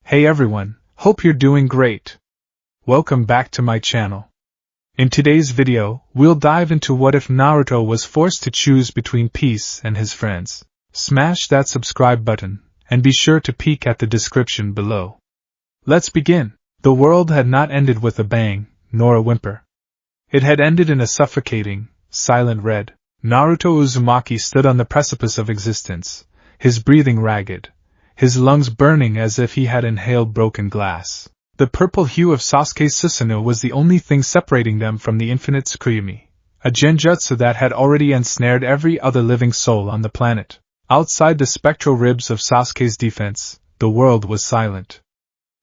Hey everyone, hope you're doing great. Welcome back to my channel. In today's video, we'll dive into what if Naruto was forced to choose between peace and his friends. Smash that subscribe button, and be sure to peek at the description below. Let's begin. The world had not ended with a bang, nor a whimper. It had ended in a suffocating, silent red. Naruto Uzumaki stood on the precipice of existence, his breathing ragged, his lungs burning as if he had inhaled broken glass. The purple hue of Sasuke's Susanoo was the only thing separating them from the infinite Tsukuyomi, a genjutsu that had already ensnared every other living soul on the planet. Outside the spectral ribs of Sasuke's defense, the world was silent.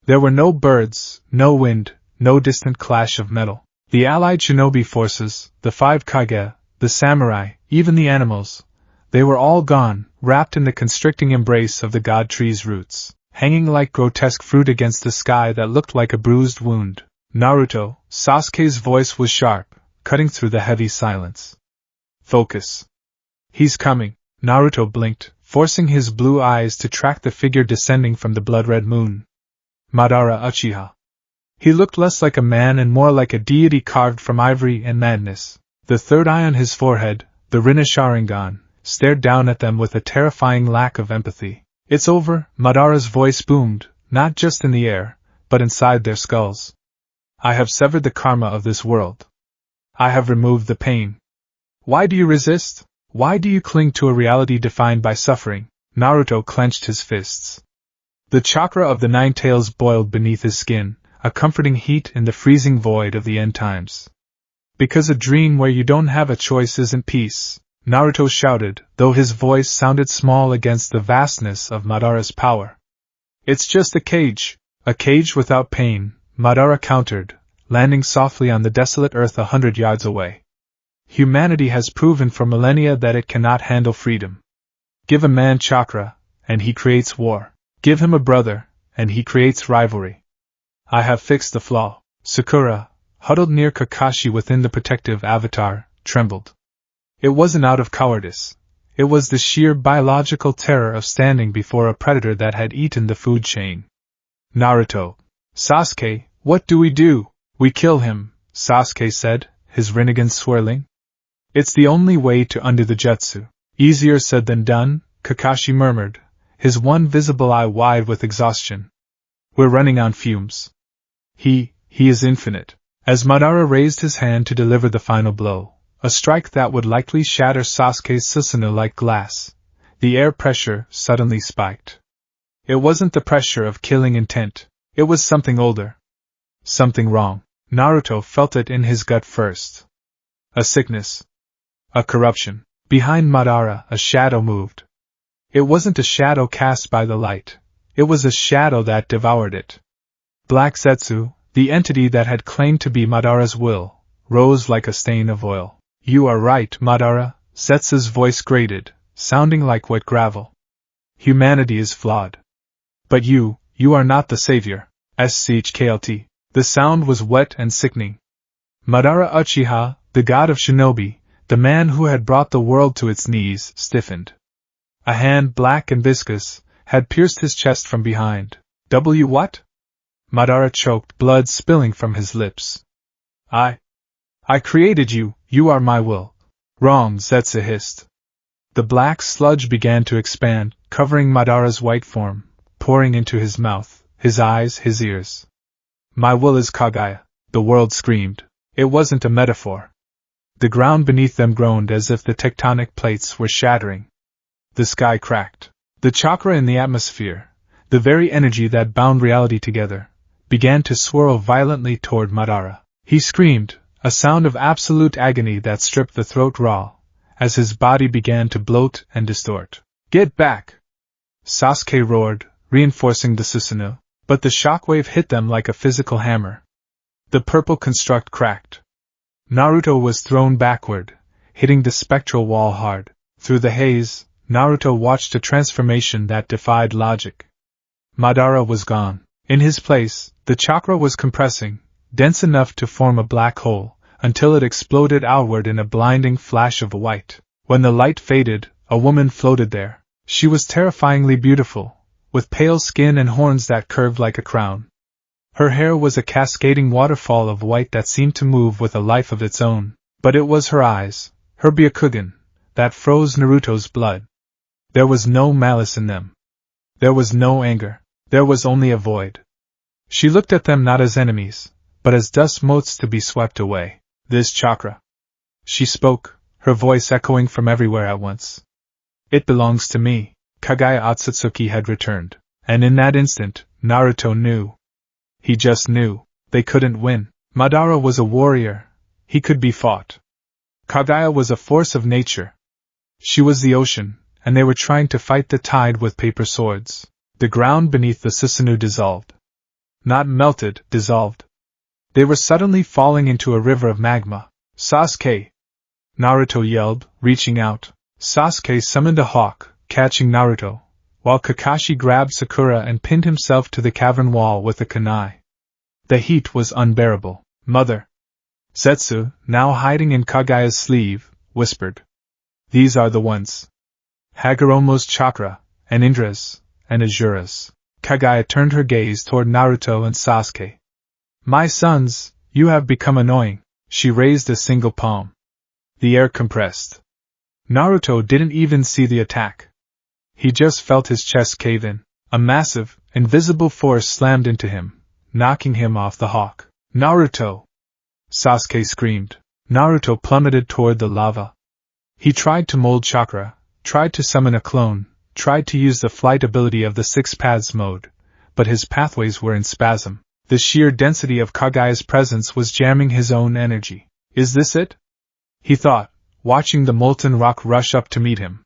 There were no birds, no wind, no distant clash of metal. The allied shinobi forces, the 5 Kage, the samurai, even the animals, they were all gone, wrapped in the constricting embrace of the god tree's roots, hanging like grotesque fruit against the sky that looked like a bruised wound. Naruto, Sasuke's voice was sharp, cutting through the heavy silence. Focus. He's coming. Naruto blinked, forcing his blue eyes to track the figure descending from the blood-red moon. Madara Uchiha. He looked less like a man and more like a deity carved from ivory and madness. The third eye on his forehead, the Rinne Sharingan, stared down at them with a terrifying lack of empathy. It's over, Madara's voice boomed, not just in the air, but inside their skulls. I have severed the karma of this world. I have removed the pain. Why do you resist? Why do you cling to a reality defined by suffering? Naruto clenched his fists. The chakra of the 9 tails boiled beneath his skin, a comforting heat in the freezing void of the end times. Because a dream where you don't have a choice isn't peace, Naruto shouted, though his voice sounded small against the vastness of Madara's power. It's just a cage without pain, Madara countered, landing softly on the desolate earth 100 yards away. Humanity has proven for millennia that it cannot handle freedom. Give a man chakra, and he creates war. Give him a brother, and he creates rivalry. I have fixed the flaw. Sakura, huddled near Kakashi within the protective avatar, trembled. It wasn't out of cowardice. It was the sheer biological terror of standing before a predator that had eaten the food chain. Naruto. Sasuke, what do? We kill him, Sasuke said, his Rinnegan swirling. It's the only way to undo the jutsu. Easier said than done, Kakashi murmured, his one visible eye wide with exhaustion. We're running on fumes. He is infinite. As Madara raised his hand to deliver the final blow, a strike that would likely shatter Sasuke's Susanoo like glass, the air pressure suddenly spiked. It wasn't the pressure of killing intent, it was something older. Something wrong. Naruto felt it in his gut first. A sickness. A corruption. Behind Madara, a shadow moved. It wasn't a shadow cast by the light, it was a shadow that devoured it. Black Zetsu, the entity that had claimed to be Madara's will, rose like a stain of oil. You are right, Madara, Zetsu's voice grated, sounding like wet gravel. Humanity is flawed. But you are not the savior. SCHKLT. The sound was wet and sickening. Madara Uchiha, the god of shinobi, the man who had brought the world to its knees, stiffened. A hand black and viscous had pierced his chest from behind. What? Madara choked, blood spilling from his lips. I created you, you are my will. Wrong, Zetsu hissed. The black sludge began to expand, covering Madara's white form, pouring into his mouth, his eyes, his ears. My will is Kagaya, the world screamed. It wasn't a metaphor. The ground beneath them groaned as if the tectonic plates were shattering. The sky cracked. The chakra in the atmosphere, the very energy that bound reality together, began to swirl violently toward Madara. He screamed, a sound of absolute agony that stripped the throat raw, as his body began to bloat and distort. Get back! Sasuke roared, reinforcing the Susanoo, but the shockwave hit them like a physical hammer. The purple construct cracked. Naruto was thrown backward, hitting the spectral wall hard. Through the haze, Naruto watched a transformation that defied logic. Madara was gone. In his place, the chakra was compressing, dense enough to form a black hole, until it exploded outward in a blinding flash of white. When the light faded, a woman floated there. She was terrifyingly beautiful, with pale skin and horns that curved like a crown. Her hair was a cascading waterfall of white that seemed to move with a life of its own, but it was her eyes, her Byakugan, that froze Naruto's blood. There was no malice in them. There was no anger. There was only a void. She looked at them not as enemies, but as dust motes to be swept away. This chakra. She spoke, her voice echoing from everywhere at once. It belongs to me. Kagaya Otsutsuki had returned, and in that instant, Naruto knew. He just knew. They couldn't win. Madara was a warrior. He could be fought. Kagaya was a force of nature. She was the ocean, and they were trying to fight the tide with paper swords. The ground beneath the Susanoo dissolved. Not melted, dissolved. They were suddenly falling into a river of magma. Sasuke! Naruto yelled, reaching out. Sasuke summoned a hawk, catching Naruto, while Kakashi grabbed Sakura and pinned himself to the cavern wall with a kunai. The heat was unbearable. Mother! Zetsu, now hiding in Kagaya's sleeve, whispered. These are the ones. Hagoromo's chakra, and Indra's, and Azura's. Kagaya turned her gaze toward Naruto and Sasuke. My sons, you have become annoying. She raised a single palm. The air compressed. Naruto didn't even see the attack. He just felt his chest cave in. A massive, invisible force slammed into him, knocking him off the hawk. Naruto! Sasuke screamed. Naruto plummeted toward the lava. He tried to mold chakra, tried to summon a clone, tried to use the flight ability of the Six Paths mode, but his pathways were in spasm. The sheer density of Kagaya's presence was jamming his own energy. Is this it? He thought, watching the molten rock rush up to meet him.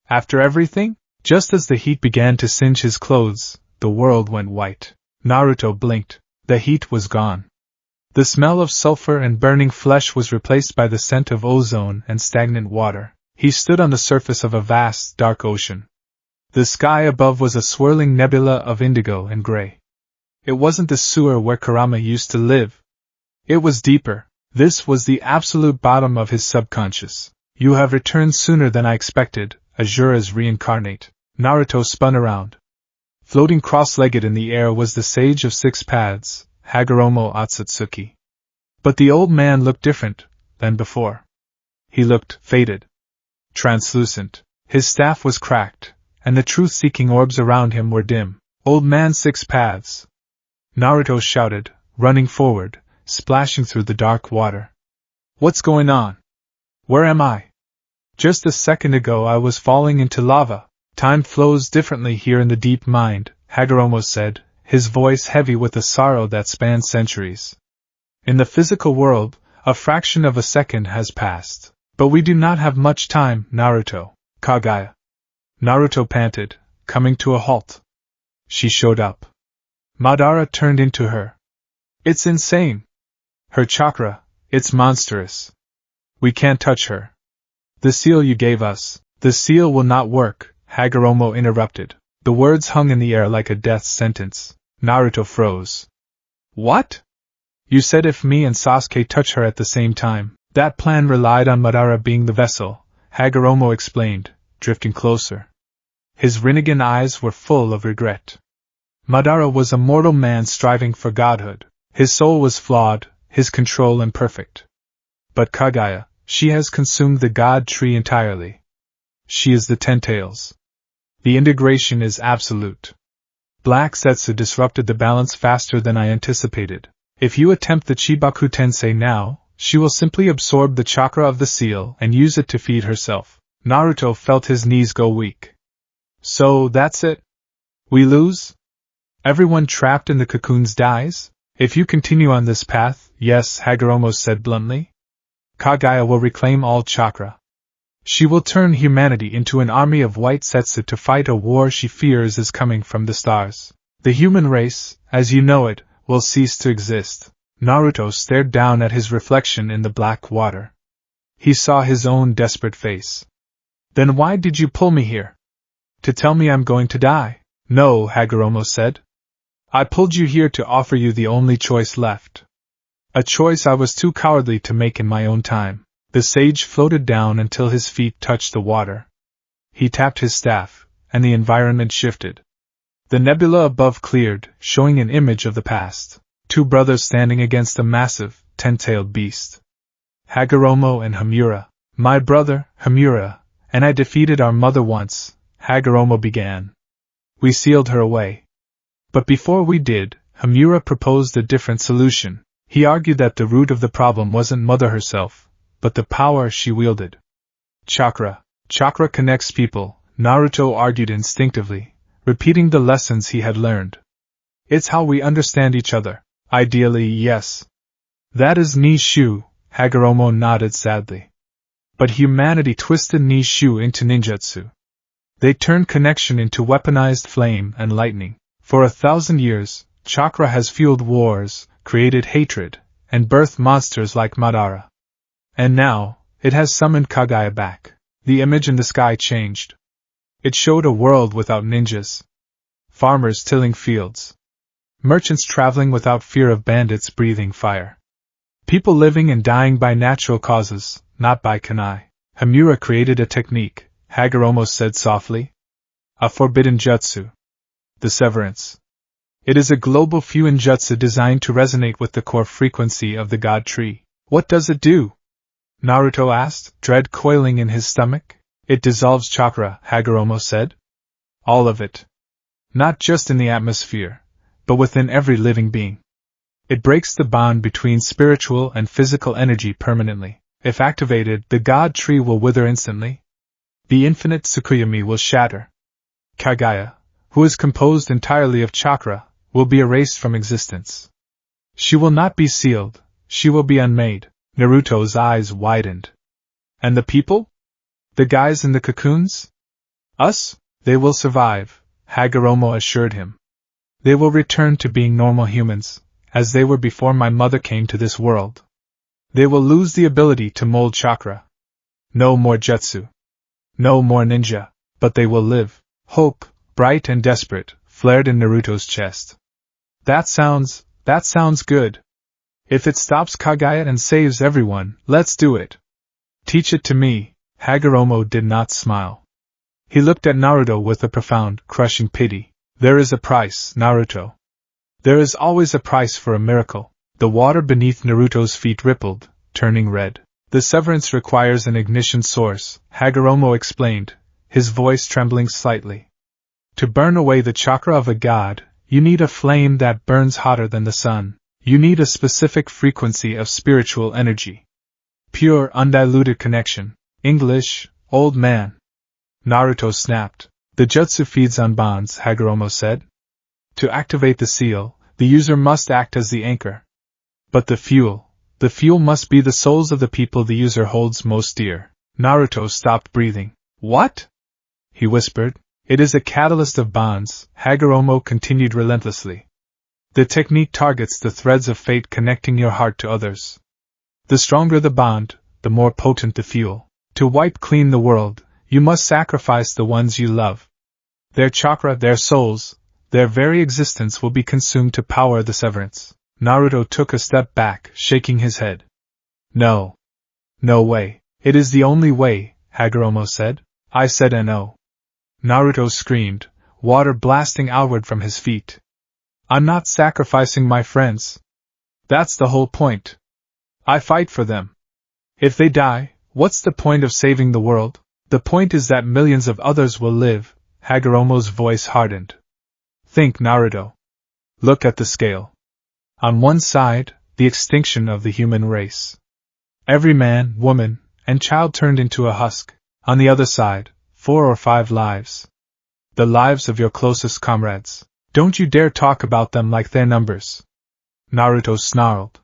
After everything? Just as the heat began to singe his clothes, the world went white. Naruto blinked. The heat was gone. The smell of sulfur and burning flesh was replaced by the scent of ozone and stagnant water. He stood on the surface of a vast, dark ocean. The sky above was a swirling nebula of indigo and gray. It wasn't the sewer where Kurama used to live. It was deeper. This was the absolute bottom of his subconscious. You have returned sooner than I expected, Azura's reincarnate. Naruto spun around. Floating cross-legged in the air was the Sage of Six Paths, Hagoromo Otsutsuki. But the old man looked different than before. He looked faded. Translucent. His staff was cracked, and the truth-seeking orbs around him were dim. Old man Six Paths! Naruto shouted, running forward, splashing through the dark water. What's going on? Where am I? Just a second ago I was falling into lava. Time flows differently here in the deep mind, Hagoromo said, his voice heavy with a sorrow that spanned centuries. In the physical world, a fraction of a second has passed. But we do not have much time, Naruto. Kagaya. Naruto panted, coming to a halt. She showed up. Madara turned into her. It's insane. Her chakra, it's monstrous. We can't touch her. The seal you gave us, the seal will not work, Hagoromo interrupted. The words hung in the air like a death sentence. Naruto froze. What? You said if me and Sasuke touch her at the same time. That plan relied on Madara being the vessel, Hagoromo explained, drifting closer. His Rinnegan eyes were full of regret. Madara was a mortal man striving for godhood. His soul was flawed, his control imperfect. But Kagaya, she has consumed the god tree entirely. She is the Ten Tails. The integration is absolute. Black Zetsu disrupted the balance faster than I anticipated. If you attempt the Chibaku Tensei now, she will simply absorb the chakra of the seal and use it to feed herself. Naruto felt his knees go weak. So that's it? We lose? Everyone trapped in the cocoons dies? If you continue on this path, yes, Hagoromo said bluntly. Kagaya will reclaim all chakra. She will turn humanity into an army of white Zetsu to fight a war she fears is coming from the stars. The human race, as you know it, will cease to exist. Naruto stared down at his reflection in the black water. He saw his own desperate face. Then why did you pull me here? To tell me I'm going to die? No, Hagoromo said. I pulled you here to offer you the only choice left. A choice I was too cowardly to make in my own time. The sage floated down until his feet touched the water. He tapped his staff, and the environment shifted. The nebula above cleared, showing an image of the past. Two brothers standing against a massive, ten-tailed beast. Hagoromo and Hamura. My brother, Hamura, and I defeated our mother once, Hagoromo began. We sealed her away. But before we did, Hamura proposed a different solution. He argued that the root of the problem wasn't Mother herself, but the power she wielded. Chakra. Chakra connects people, Naruto argued instinctively, repeating the lessons he had learned. It's how we understand each other. Ideally, yes. That is Nishu, Hagoromo nodded sadly. But humanity twisted Nishu into ninjutsu. They turned connection into weaponized flame and lightning. For 1,000 years, chakra has fueled wars, created hatred, and birthed monsters like Madara. And now, it has summoned Kaguya back. The image in the sky changed. It showed a world without ninjas. Farmers tilling fields. Merchants traveling without fear of bandits breathing fire. People living and dying by natural causes, not by kunai. Hamura created a technique, Hagoromo said softly. A forbidden jutsu. The severance. It is a global fusion jutsu designed to resonate with the core frequency of the god tree. What does it do? Naruto asked, dread coiling in his stomach. It dissolves chakra, Hagoromo said. All of it. Not just in the atmosphere, but within every living being. It breaks the bond between spiritual and physical energy permanently. If activated, the god tree will wither instantly. The infinite Tsukuyami will shatter. Kaguya, who is composed entirely of chakra, will be erased from existence. She will not be sealed, she will be unmade. Naruto's eyes widened. And the people? The guys in the cocoons? Us? They will survive, Hagoromo assured him. They will return to being normal humans, as they were before my mother came to this world. They will lose the ability to mold chakra. No more jutsu. No more ninja, but they will live. Hope, bright and desperate, flared in Naruto's chest. That sounds good. If it stops Kaguya and saves everyone, let's do it. Teach it to me, Hagoromo did not smile. He looked at Naruto with a profound, crushing pity. There is a price, Naruto. There is always a price for a miracle. The water beneath Naruto's feet rippled, turning red. The severance requires an ignition source, Hagoromo explained, his voice trembling slightly. To burn away the chakra of a god, you need a flame that burns hotter than the sun. You need a specific frequency of spiritual energy. Pure, undiluted connection. English, old man. Naruto snapped. The jutsu feeds on bonds, Hagoromo said. To activate the seal, the user must act as the anchor. But the fuel must be the souls of the people the user holds most dear. Naruto stopped breathing. What? He whispered. It is a catalyst of bonds, Hagoromo continued relentlessly. The technique targets the threads of fate connecting your heart to others. The stronger the bond, the more potent the fuel. To wipe clean the world, you must sacrifice the ones you love. Their chakra, their souls, their very existence will be consumed to power the severance. Naruto took a step back, shaking his head. No. No way. It is the only way, Hagoromo said. I said no. Naruto screamed, water blasting outward from his feet. I'm not sacrificing my friends. That's the whole point. I fight for them. If they die, what's the point of saving the world? The point is that millions of others will live. Hagoromo's voice hardened. Think, Naruto. Look at the scale. On one side, the extinction of the human race. Every man, woman, and child turned into a husk. On the other side, 4 or 5 lives. The lives of your closest comrades. Don't you dare talk about them like they're numbers. Naruto snarled.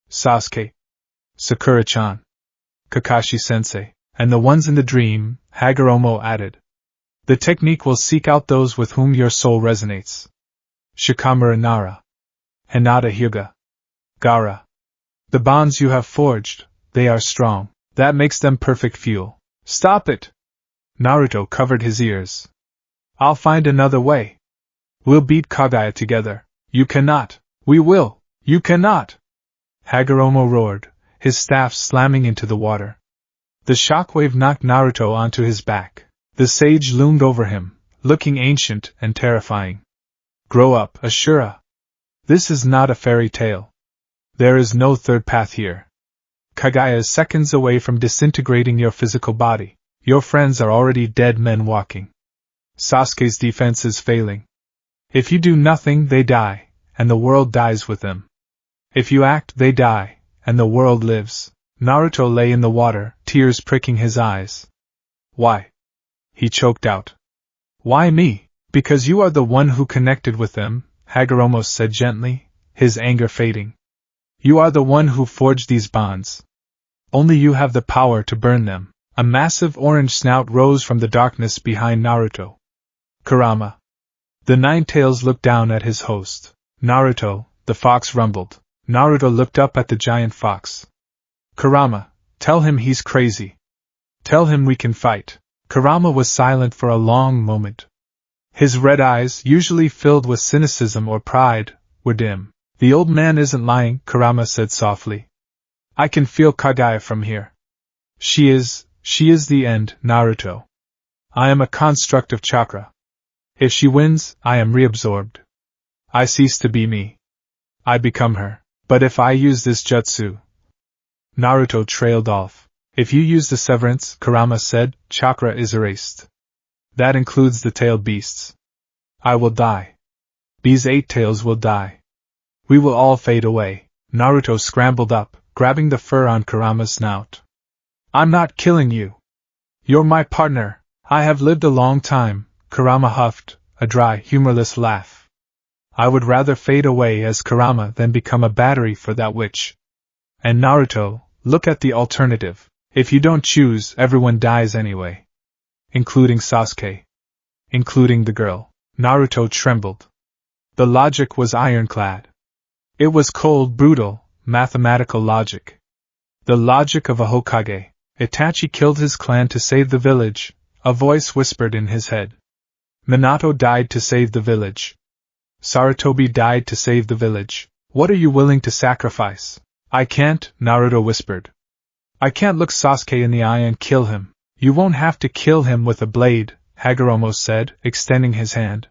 Sasuke. Sakura-chan. Kakashi-sensei. And the ones in the dream, Hagoromo added. The technique will seek out those with whom your soul resonates. Shikamaru Nara. Hinata Hyuga. Gaara. The bonds you have forged, they are strong. That makes them perfect fuel. Stop it! Naruto covered his ears. I'll find another way. We'll beat Kaguya together. You cannot. We will. You cannot. Hagoromo roared, his staff slamming into the water. The shockwave knocked Naruto onto his back. The sage loomed over him, looking ancient and terrifying. Grow up, Ashura. This is not a fairy tale. There is no third path here. Kagaya is seconds away from disintegrating your physical body. Your friends are already dead men walking. Sasuke's defense is failing. If you do nothing, they die, and the world dies with them. If you act, they die, and the world lives. Naruto lay in the water, tears pricking his eyes. Why? He choked out. Why me? Because you are the one who connected with them, Hagoromo said gently, his anger fading. You are the one who forged these bonds. Only you have the power to burn them. A massive orange snout rose from the darkness behind Naruto. Kurama. The Nine Tails looked down at his host. Naruto, the fox rumbled. Naruto looked up at the giant fox. Kurama, tell him he's crazy. Tell him we can fight. Kurama was silent for a long moment. His red eyes, usually filled with cynicism or pride, were dim. The old man isn't lying, Kurama said softly. I can feel Kagaya from here. She is the end, Naruto. I am a construct of chakra. If she wins, I am reabsorbed. I cease to be me. I become her. But if I use this jutsu... Naruto trailed off. If you use the severance, Kurama said, chakra is erased. That includes the tailed beasts. I will die. These 8 tails will die. We will all fade away. Naruto scrambled up, grabbing the fur on Kurama's snout. I'm not killing you. You're my partner. I have lived a long time, Kurama huffed, a dry, humorless laugh. I would rather fade away as Kurama than become a battery for that witch. And Naruto, look at the alternative. If you don't choose, everyone dies anyway. Including Sasuke. Including the girl. Naruto trembled. The logic was ironclad. It was cold, brutal, mathematical logic. The logic of a Hokage. Itachi killed his clan to save the village, a voice whispered in his head. Minato died to save the village. Sarutobi died to save the village. What are you willing to sacrifice? I can't, Naruto whispered. I can't look Sasuke in the eye and kill him. You won't have to kill him with a blade, Hagoromo said, extending his hand.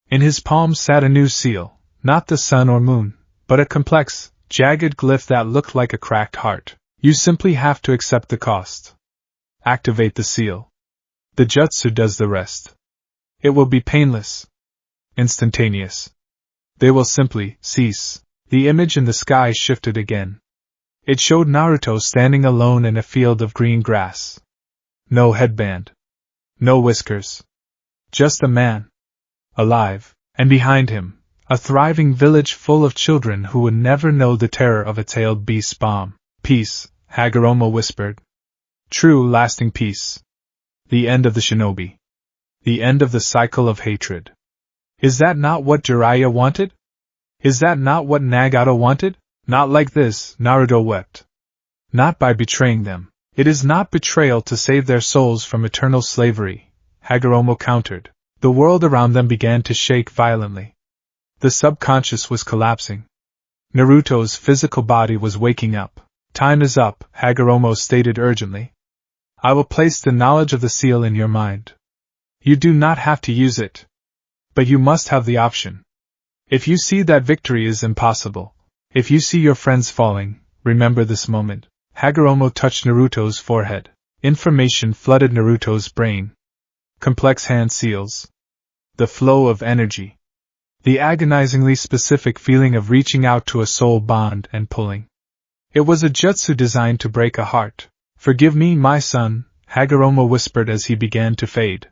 In his palm sat a new seal, not the sun or moon, but a complex, jagged glyph that looked like a cracked heart. You simply have to accept the cost. Activate the seal. The jutsu does the rest. It will be painless. Instantaneous. They will simply cease. The image in the sky shifted again. It showed Naruto standing alone in a field of green grass. No headband. No whiskers. Just a man. Alive. And behind him, a thriving village full of children who would never know the terror of a tailed beast's bomb. Peace, Hagoromo whispered. True, lasting peace. The end of the shinobi. The end of the cycle of hatred. Is that not what Jiraiya wanted? Is that not what Nagato wanted? Not like this, Naruto wept. Not by betraying them. It is not betrayal to save their souls from eternal slavery, Hagoromo countered. The world around them began to shake violently. The subconscious was collapsing. Naruto's physical body was waking up. Time is up, Hagoromo stated urgently. I will place the knowledge of the seal in your mind. You do not have to use it. But you must have the option. If you see that victory is impossible, if you see your friends falling, remember this moment. Hagoromo touched Naruto's forehead. Information flooded Naruto's brain. Complex hand seals. The flow of energy. The agonizingly specific feeling of reaching out to a soul bond and pulling. It was a jutsu designed to break a heart. Forgive me, my son, Hagoromo whispered as he began to fade.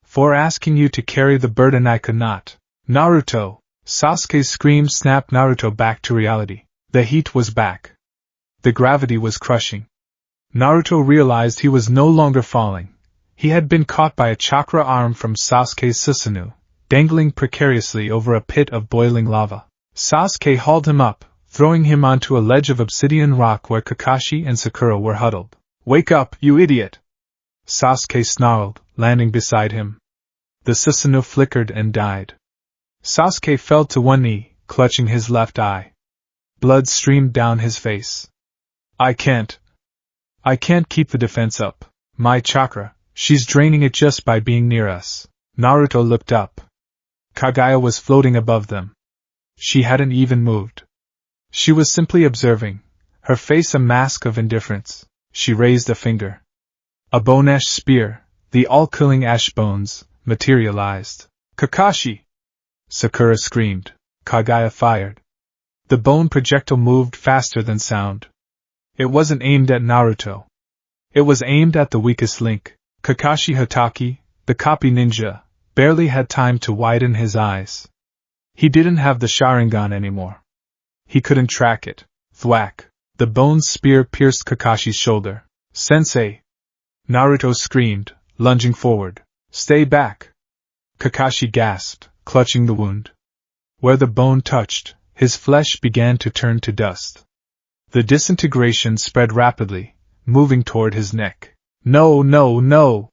For asking you to carry the burden I could not. Naruto! Sasuke's scream snapped Naruto back to reality. The heat was back. The gravity was crushing. Naruto realized he was no longer falling. He had been caught by a chakra arm from Sasuke's Susanoo, dangling precariously over a pit of boiling lava. Sasuke hauled him up, throwing him onto a ledge of obsidian rock where Kakashi and Sakura were huddled. Wake up, you idiot! Sasuke snarled, landing beside him. The Susanoo flickered and died. Sasuke fell to one knee, clutching his left eye. Blood streamed down his face. I can't keep the defense up. My chakra, she's draining it just by being near us. Naruto looked up. Kagaya was floating above them. She hadn't even moved. She was simply observing, her face a mask of indifference. She raised a finger. A bone-ash spear, the all-killing ash bones, materialized. Kakashi! Sakura screamed. Kagaya fired. The bone projectile moved faster than sound. It wasn't aimed at Naruto. It was aimed at the weakest link. Kakashi Hatake, the copy ninja, barely had time to widen his eyes. He didn't have the Sharingan anymore. He couldn't track it. Thwack! The bone spear pierced Kakashi's shoulder. Sensei! Naruto screamed, lunging forward. Stay back! Kakashi gasped, clutching the wound. Where the bone touched, his flesh began to turn to dust. The disintegration spread rapidly, moving toward his neck. No, no, no!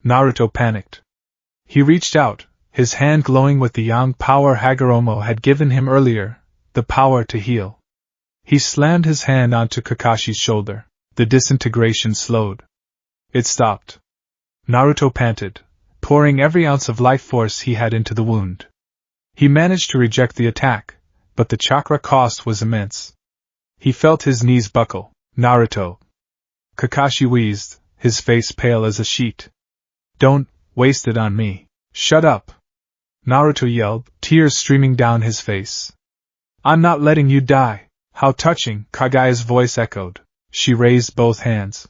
Naruto panicked. He reached out, his hand glowing with the yang power Hagoromo had given him earlier, the power to heal. He slammed his hand onto Kakashi's shoulder. The disintegration slowed. It stopped. Naruto panted, pouring every ounce of life force he had into the wound. He managed to reject the attack, but the chakra cost was immense. He felt his knees buckle. Naruto! Kakashi wheezed, his face pale as a sheet. Don't waste it on me. Shut up! Naruto yelled, tears streaming down his face. I'm not letting you die. How touching! Kagaya's voice echoed. She raised both hands.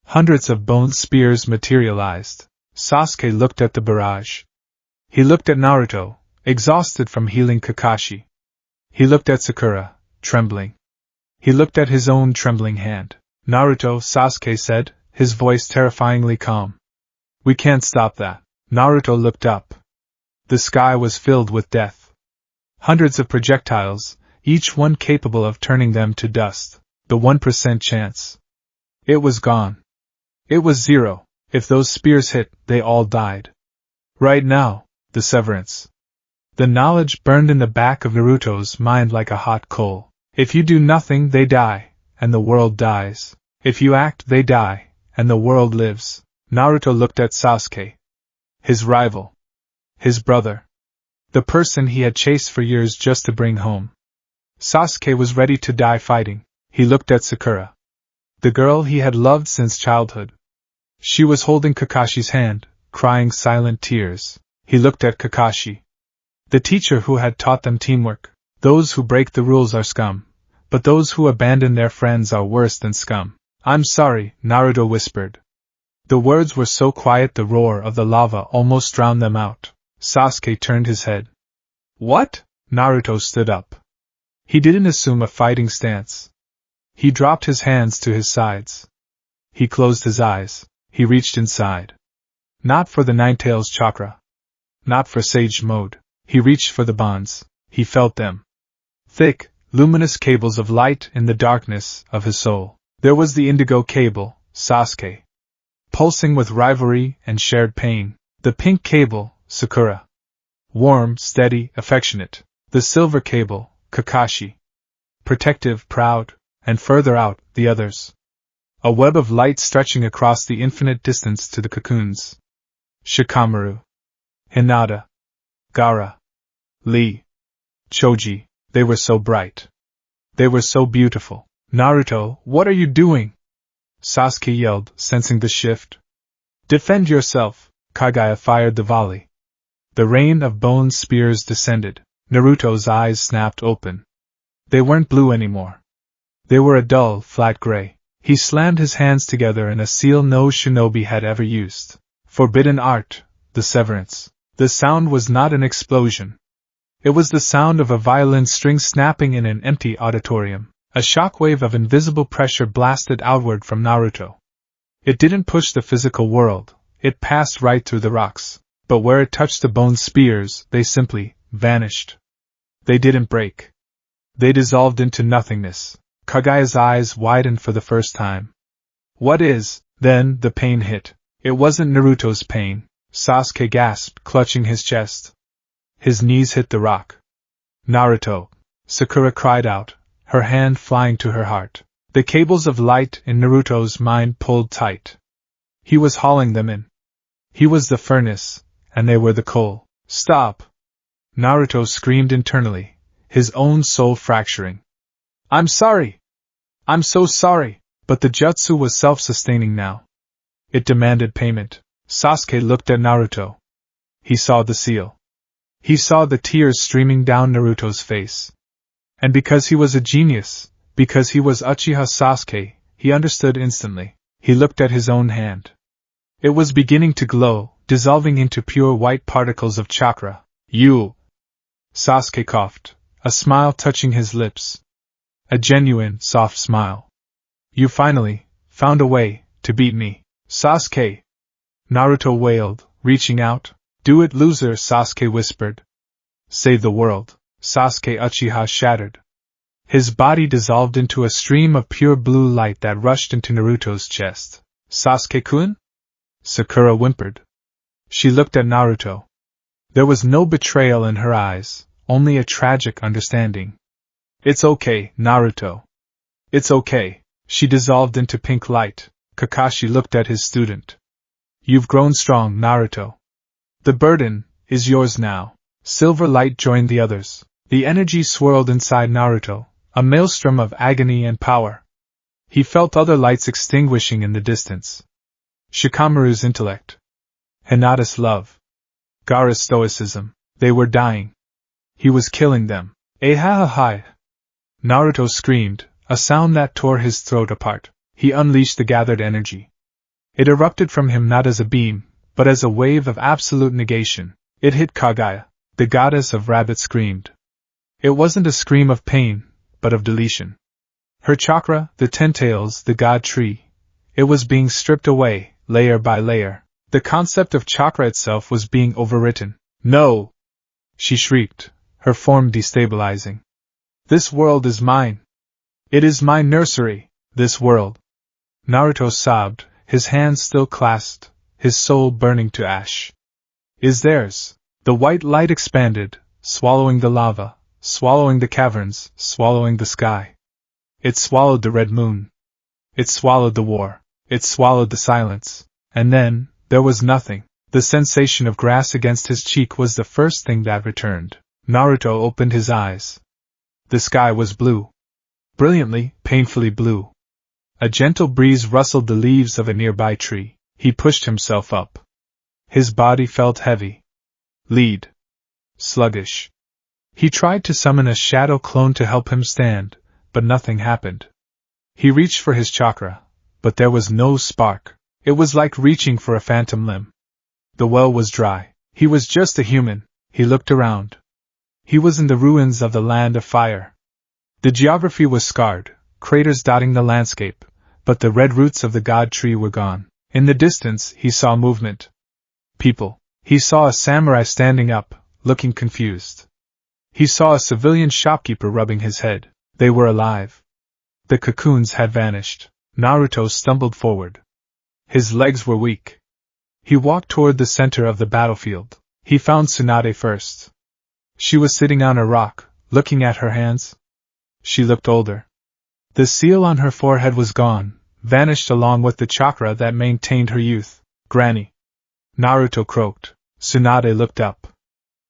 Hundreds of bone spears materialized. Sasuke looked at the barrage. He looked at Naruto, exhausted from healing Kakashi. He looked at Sakura, trembling. He looked at his own trembling hand. Naruto, Sasuke said, his voice terrifyingly calm. We can't stop that. Naruto looked up. The sky was filled with death. Hundreds of projectiles, each one capable of turning them to dust. The 1% chance. It was gone. It was zero. If those spears hit, they all died. Right now, the severance. The knowledge burned in the back of Naruto's mind like a hot coal. If you do nothing, they die, and the world dies. If you act, they die, and the world lives. Naruto looked at Sasuke. His rival. His brother. The person he had chased for years just to bring home. Sasuke was ready to die fighting. He looked at Sakura. The girl he had loved since childhood. She was holding Kakashi's hand, crying silent tears. He looked at Kakashi. The teacher who had taught them teamwork. Those who break the rules are scum, but those who abandon their friends are worse than scum. I'm sorry, Naruto whispered. The words were so quiet the roar of the lava almost drowned them out. Sasuke turned his head. What? Naruto stood up. He didn't assume a fighting stance. He dropped his hands to his sides. He closed his eyes. He reached inside. Not for the Nine-Tails chakra. Not for Sage Mode. He reached for the bonds. He felt them. Thick, luminous cables of light in the darkness of his soul. There was the indigo cable, Sasuke. Pulsing with rivalry and shared pain. The pink cable, Sakura. Warm, steady, affectionate. The silver cable, Kakashi. Protective, proud, and further out, the others. A web of light stretching across the infinite distance to the cocoons. Shikamaru. Hinata. Gaara. Lee. Choji, they were so bright. They were so beautiful. Naruto, what are you doing? Sasuke yelled, sensing the shift. Defend yourself! Kagaya fired the volley. The rain of bone spears descended. Naruto's eyes snapped open. They weren't blue anymore. They were a dull, flat gray. He slammed his hands together in a seal no shinobi had ever used. Forbidden art, the severance. The sound was not an explosion. It was the sound of a violin string snapping in an empty auditorium. A shockwave of invisible pressure blasted outward from Naruto. It didn't push the physical world, it passed right through the rocks. But where it touched the bone spears, they simply vanished. They didn't break. They dissolved into nothingness. Kagaya's eyes widened for the first time. What is? Then the pain hit. It wasn't Naruto's pain. Sasuke gasped, clutching his chest. His knees hit the rock. Naruto! Sakura cried out, her hand flying to her heart. The cables of light in Naruto's mind pulled tight. He was hauling them in. He was the furnace, and they were the coal. Stop! Naruto screamed internally, his own soul fracturing. I'm sorry! I'm so sorry! But the jutsu was self-sustaining now. It demanded payment. Sasuke looked at Naruto. He saw the seal. He saw the tears streaming down Naruto's face. And because he was a genius, because he was Uchiha Sasuke, he understood instantly. He looked at his own hand. It was beginning to glow, dissolving into pure white particles of chakra. You! Sasuke coughed, a smile touching his lips. A genuine, soft smile. You finally found a way to beat me, Sasuke! Naruto wailed, reaching out. Do it, loser, Sasuke whispered. Save the world. Sasuke Uchiha shattered. His body dissolved into a stream of pure blue light that rushed into Naruto's chest. Sasuke-kun? Sakura whimpered. She looked at Naruto. There was no betrayal in her eyes, only a tragic understanding. It's okay, Naruto. It's okay. She dissolved into pink light. Kakashi looked at his student. You've grown strong, Naruto. The burden is yours now. Silver light joined the others. The energy swirled inside Naruto, a maelstrom of agony and power. He felt other lights extinguishing in the distance. Shikamaru's intellect. Hinata's love. Gaara's stoicism. They were dying. He was killing them. Ahahaha! Naruto screamed, a sound that tore his throat apart. He unleashed the gathered energy. It erupted from him not as a beam, but as a wave of absolute negation. It hit Kaguya. The goddess of rabbits screamed. It wasn't a scream of pain, but of deletion. Her chakra, the tentails, the god tree. It was being stripped away, layer by layer. The concept of chakra itself was being overwritten. No! She shrieked, her form destabilizing. This world is mine. It is my nursery, this world. Naruto sobbed, his hands still clasped, his soul burning to ash. Is theirs. The white light expanded, swallowing the lava, swallowing the caverns, swallowing the sky. It swallowed the red moon. It swallowed the war. It swallowed the silence. And then, there was nothing. The sensation of grass against his cheek was the first thing that returned. Naruto opened his eyes. The sky was blue. Brilliantly, painfully blue. A gentle breeze rustled the leaves of a nearby tree. He pushed himself up. His body felt heavy. Lead. Sluggish. He tried to summon a shadow clone to help him stand, but nothing happened. He reached for his chakra, but there was no spark. It was like reaching for a phantom limb. The well was dry. He was just a human. He looked around. He was in the ruins of the land of fire. The geography was scarred, craters dotting the landscape, but the red roots of the god tree were gone. In the distance, he saw movement. People. He saw a samurai standing up, looking confused. He saw a civilian shopkeeper rubbing his head. They were alive. The cocoons had vanished. Naruto stumbled forward. His legs were weak. He walked toward the center of the battlefield. He found Tsunade first. She was sitting on a rock, looking at her hands. She looked older. The seal on her forehead was gone, vanished along with the chakra that maintained her youth. Granny. Naruto croaked. Tsunade looked up.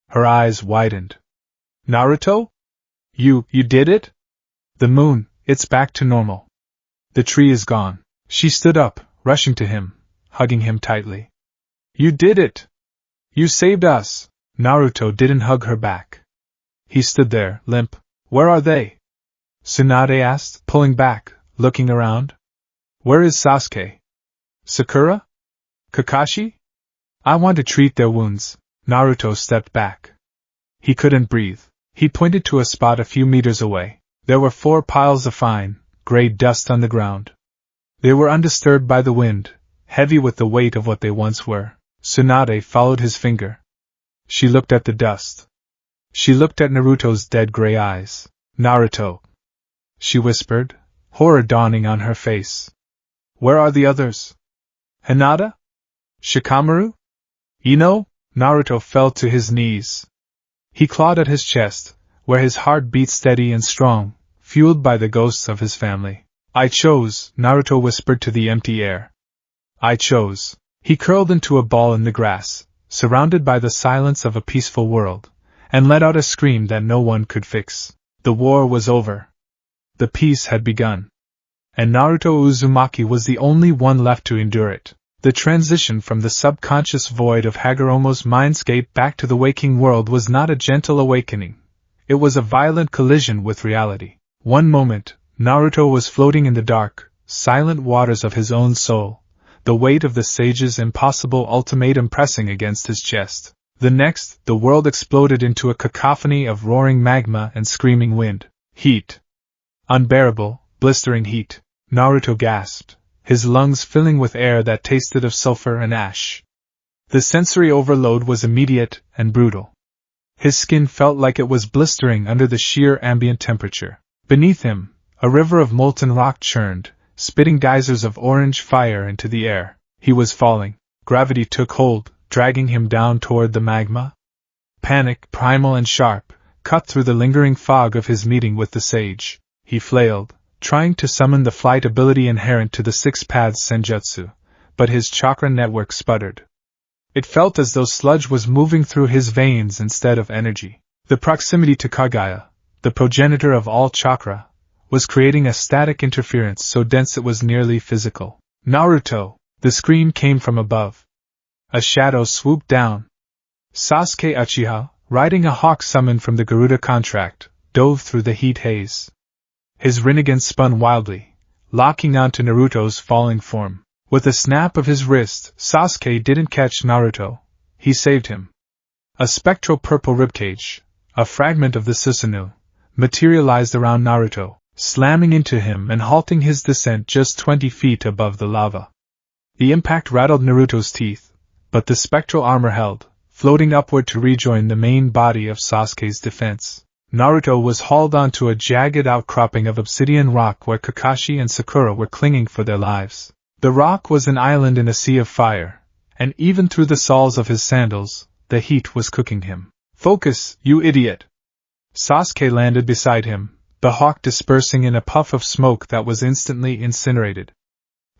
Her eyes widened. Naruto? You did it? The moon, it's back to normal. The tree is gone. She stood up, rushing to him, hugging him tightly. You did it! You saved us! Naruto didn't hug her back. He stood there, limp. Where are they? Tsunade asked, pulling back, looking around. Where is Sasuke? Sakura? Kakashi? I want to treat their wounds. Naruto stepped back. He couldn't breathe. He pointed to a spot a few meters away. There were 4 piles of fine, gray dust on the ground. They were undisturbed by the wind, heavy with the weight of what they once were. Tsunade followed his finger. She looked at the dust. She looked at Naruto's dead gray eyes. Naruto. She whispered, horror dawning on her face. Where are the others? Hinata? Shikamaru? Ino? Naruto fell to his knees. He clawed at his chest, where his heart beat steady and strong, fueled by the ghosts of his family. I chose, Naruto whispered to the empty air. I chose. He curled into a ball in the grass, surrounded by the silence of a peaceful world, and let out a scream that no one could fix. The war was over. The peace had begun. And Naruto Uzumaki was the only one left to endure it. The transition from the subconscious void of Hagoromo's mindscape back to the waking world was not a gentle awakening. It was a violent collision with reality. One moment, Naruto was floating in the dark, silent waters of his own soul, the weight of the sage's impossible ultimatum pressing against his chest. The next, the world exploded into a cacophony of roaring magma and screaming wind. Heat. Unbearable, blistering heat. Naruto gasped, his lungs filling with air that tasted of sulfur and ash. The sensory overload was immediate and brutal. His skin felt like it was blistering under the sheer ambient temperature. Beneath him, a river of molten rock churned, spitting geysers of orange fire into the air. He was falling. Gravity took hold, dragging him down toward the magma. Panic, primal and sharp, cut through the lingering fog of his meeting with the sage. He flailed, trying to summon the flight ability inherent to the Six Paths Senjutsu, but his chakra network sputtered. It felt as though sludge was moving through his veins instead of energy. The proximity to Kagaya, the progenitor of all chakra, was creating a static interference so dense it was nearly physical. Naruto! The scream came from above. A shadow swooped down. Sasuke Uchiha, riding a hawk summoned from the Garuda contract, dove through the heat haze. His Rinnegan spun wildly, locking onto Naruto's falling form. With a snap of his wrist, Sasuke didn't catch Naruto. He saved him. A spectral purple ribcage, a fragment of the Susanoo, materialized around Naruto, slamming into him and halting his descent just 20 feet above the lava. The impact rattled Naruto's teeth, but the spectral armor held, floating upward to rejoin the main body of Sasuke's defense. Naruto was hauled onto a jagged outcropping of obsidian rock where Kakashi and Sakura were clinging for their lives. The rock was an island in a sea of fire, and even through the soles of his sandals, the heat was cooking him. "Focus, you idiot!" Sasuke landed beside him, the hawk dispersing in a puff of smoke that was instantly incinerated.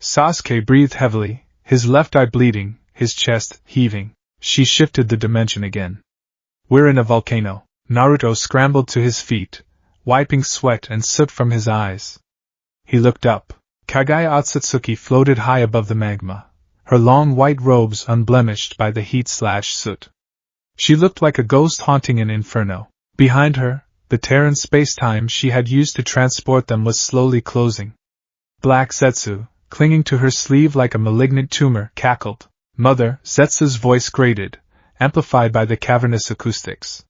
Sasuke breathed heavily, his left eye bleeding, his chest heaving. She shifted the dimension again. "We're in a volcano." Naruto scrambled to his feet, wiping sweat and soot from his eyes. He looked up. Kagaya Otsutsuki floated high above the magma, her long white robes unblemished by the heat/soot. She looked like a ghost haunting an inferno. Behind her, the tear in space-time she had used to transport them was slowly closing. Black Zetsu, clinging to her sleeve like a malignant tumor, cackled. "Mother," Zetsu's voice grated, amplified by the cavernous acoustics.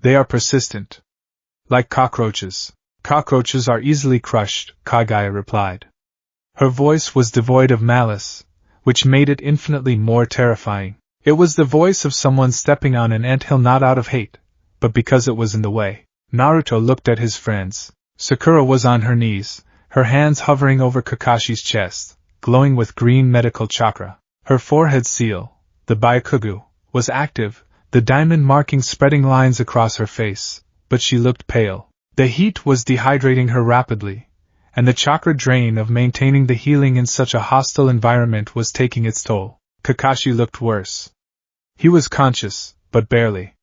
"They are persistent. Like cockroaches." "Cockroaches are easily crushed," Kagaya replied. Her voice was devoid of malice, which made it infinitely more terrifying. It was the voice of someone stepping on an anthill not out of hate, but because it was in the way. Naruto looked at his friends. Sakura was on her knees, her hands hovering over Kakashi's chest, glowing with green medical chakra. Her forehead seal, the Byakugan, was active, the diamond marking spreading lines across her face, but she looked pale. The heat was dehydrating her rapidly, and the chakra drain of maintaining the healing in such a hostile environment was taking its toll. Kakashi looked worse. He was conscious, but barely.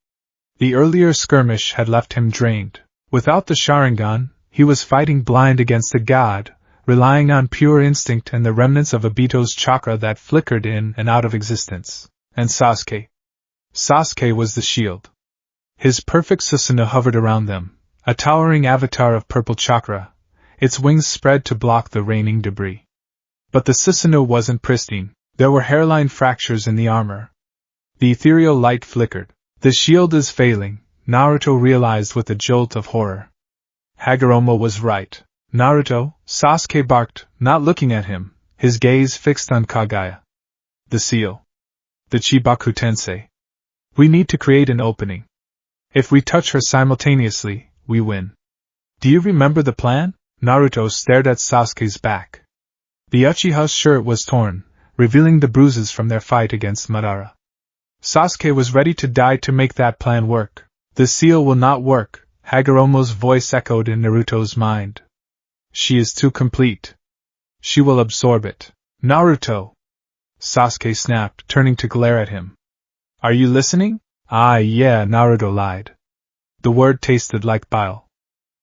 The earlier skirmish had left him drained. Without the Sharingan, he was fighting blind against a god, relying on pure instinct and the remnants of Obito's chakra that flickered in and out of existence. And Sasuke? Sasuke was the shield. His perfect Susanoo hovered around them, a towering avatar of purple chakra, its wings spread to block the raining debris. But the Susanoo wasn't pristine. There were hairline fractures in the armor. The ethereal light flickered. "The shield is failing," Naruto realized with a jolt of horror. Hagoromo was right. "Naruto," Sasuke barked, not looking at him, his gaze fixed on Kagaya. "The seal. The Chibaku Tensei. We need to create an opening. If we touch her simultaneously, we win. Do you remember the plan?" Naruto stared at Sasuke's back. The Uchiha's shirt was torn, revealing the bruises from their fight against Madara. Sasuke was ready to die to make that plan work. "The seal will not work," Hagoromo's voice echoed in Naruto's mind. "She is too complete. She will absorb it." "Naruto!" Sasuke snapped, turning to glare at him. "Are you listening?" "Ah, yeah," Naruto lied. The word tasted like bile.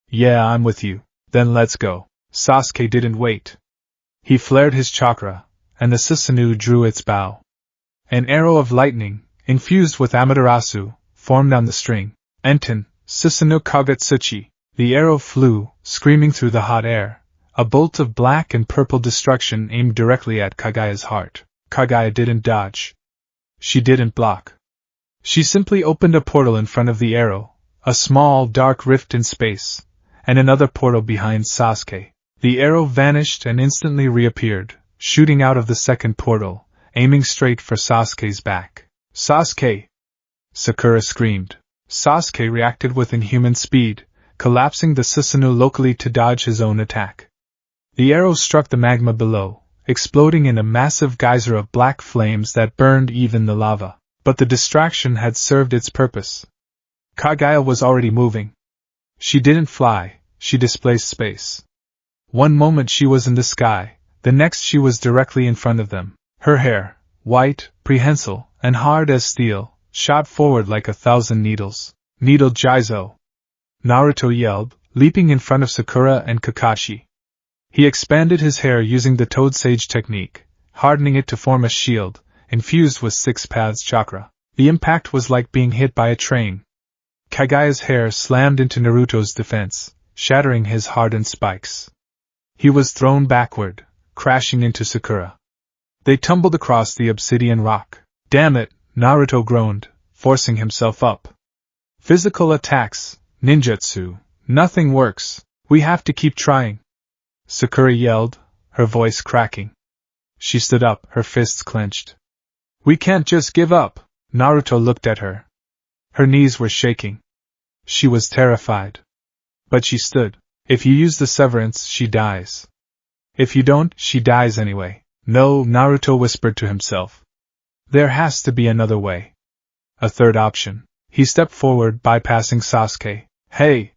Yeah, I'm with you. Then let's go. Sasuke didn't wait. He flared his chakra, and the Susanoo drew its bow. An arrow of lightning, infused with Amaterasu, formed on the string. Enten, Susanoo Kagetsuchi. The arrow flew, screaming through the hot air, a bolt of black and purple destruction aimed directly at Kagaya's heart. Kagaya didn't dodge. She didn't block. She simply opened a portal in front of the arrow, a small, dark rift in space, and another portal behind Sasuke. The arrow vanished and instantly reappeared, shooting out of the second portal, aiming straight for Sasuke's back. Sasuke! Sakura screamed. Sasuke reacted with inhuman speed, collapsing the Susanoo locally to dodge his own attack. The arrow struck the magma below, exploding in a massive geyser of black flames that burned even the lava. But the distraction had served its purpose. Kagaya was already moving. She didn't fly, she displaced space. One moment she was in the sky, the next she was directly in front of them. Her hair, white, prehensile, and hard as steel, shot forward like 1,000 needles. Needle Jizo! Naruto yelled, leaping in front of Sakura and Kakashi. He expanded his hair using the Toad Sage technique, hardening it to form a shield, infused with 6 paths chakra. The impact was like being hit by a train. Kagaya's hair slammed into Naruto's defense, shattering his hardened spikes. He was thrown backward, crashing into Sakura. They tumbled across the obsidian rock. Damn it, Naruto groaned, forcing himself up. Physical attacks, ninjutsu, nothing works. We have to keep trying. Sakura yelled, her voice cracking. She stood up, her fists clenched. We can't just give up. Naruto looked at her. Her knees were shaking. She was terrified. But she stood. If you use the severance, she dies. If you don't, she dies anyway. No, Naruto whispered to himself. There has to be another way. A third option. He stepped forward, bypassing Sasuke. Hey!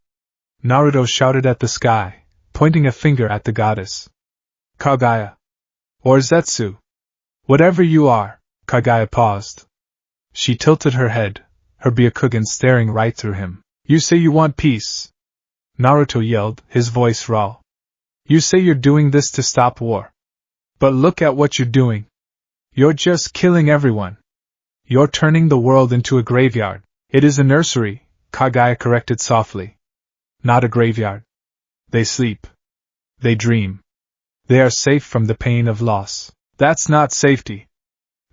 Naruto shouted at the sky, pointing a finger at the goddess. Kagaya. Or Zetsu. Whatever you are. Kagaya paused. She tilted her head, her Byakugan staring right through him. You say you want peace. Naruto yelled, his voice raw. You say you're doing this to stop war. But look at what you're doing. You're just killing everyone. You're turning the world into a graveyard. It is a nursery, Kagaya corrected softly. Not a graveyard. They sleep. They dream. They are safe from the pain of loss. That's not safety.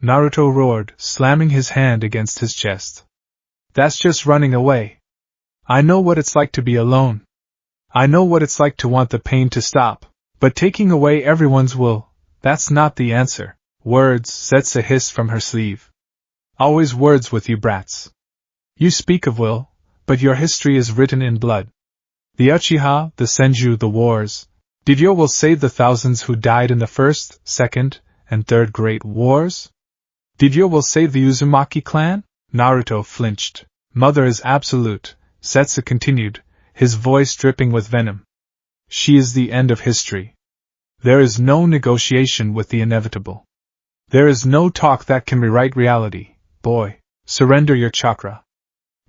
Naruto roared, slamming his hand against his chest. That's just running away. I know what it's like to be alone. I know what it's like to want the pain to stop. But taking away everyone's will, that's not the answer. Words, Zetsu hissed from her sleeve. Always words with you brats. You speak of will, but your history is written in blood. The Uchiha, the Senju, the wars. Did your will save the thousands who died in the First, Second, and Third Great Wars? Did your will save the Uzumaki clan? Naruto flinched. Mother is absolute, Zetsu continued, his voice dripping with venom. She is the end of history. There is no negotiation with the inevitable. There is no talk that can rewrite reality, boy. Surrender your chakra.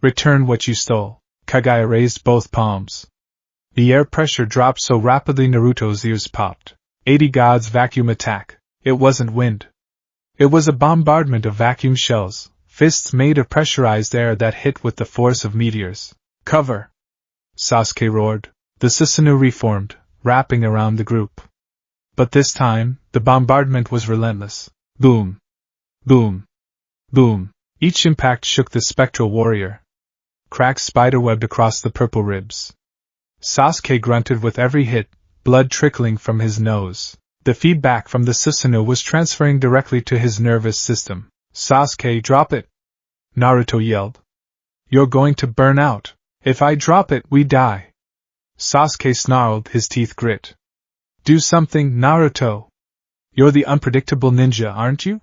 Return what you stole. Kagaya raised both palms. The air pressure dropped so rapidly Naruto's ears popped. 80 gods vacuum attack. It wasn't wind. It was a bombardment of vacuum shells, fists made of pressurized air that hit with the force of meteors. Cover! Sasuke roared. The Susanoo reformed, wrapping around the group. But this time, the bombardment was relentless. Boom! Boom! Boom! Each impact shook the spectral warrior. Cracks spiderwebbed across the purple ribs. Sasuke grunted with every hit, blood trickling from his nose. The feedback from the Susanoo was transferring directly to his nervous system. Sasuke, drop it! Naruto yelled. You're going to burn out. If I drop it, we die. Sasuke snarled, his teeth grit. Do something, Naruto. You're the unpredictable ninja, aren't you?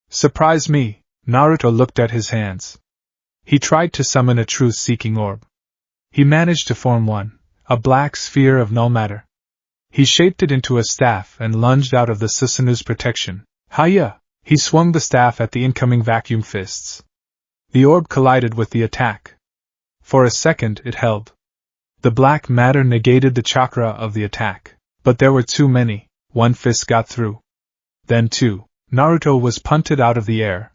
Surprise me. Naruto looked at his hands. He tried to summon a truth-seeking orb. He managed to form one, a black sphere of null matter. He shaped it into a staff and lunged out of the Susanoo's protection. Hiya! He swung the staff at the incoming vacuum fists. The orb collided with the attack. For a second it held. The black matter negated the chakra of the attack. But there were too many. One fist got through. Then two. Naruto was punted out of the air.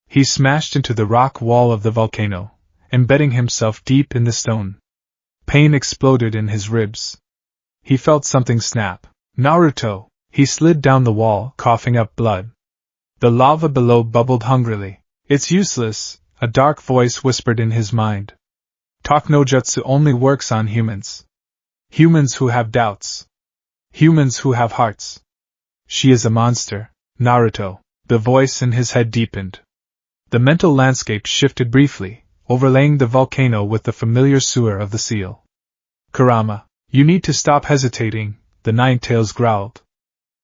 He smashed into the rock wall of the volcano, embedding himself deep in the stone. Pain exploded in his ribs. He felt something snap. Naruto! He slid down the wall, coughing up blood. The lava below bubbled hungrily. It's useless, a dark voice whispered in his mind. Talk no jutsu only works on humans. Humans who have doubts. Humans who have hearts. She is a monster, Naruto. The voice in his head deepened. The mental landscape shifted briefly, overlaying the volcano with the familiar sewer of the seal. Kurama, you need to stop hesitating, the Nine-Tails growled.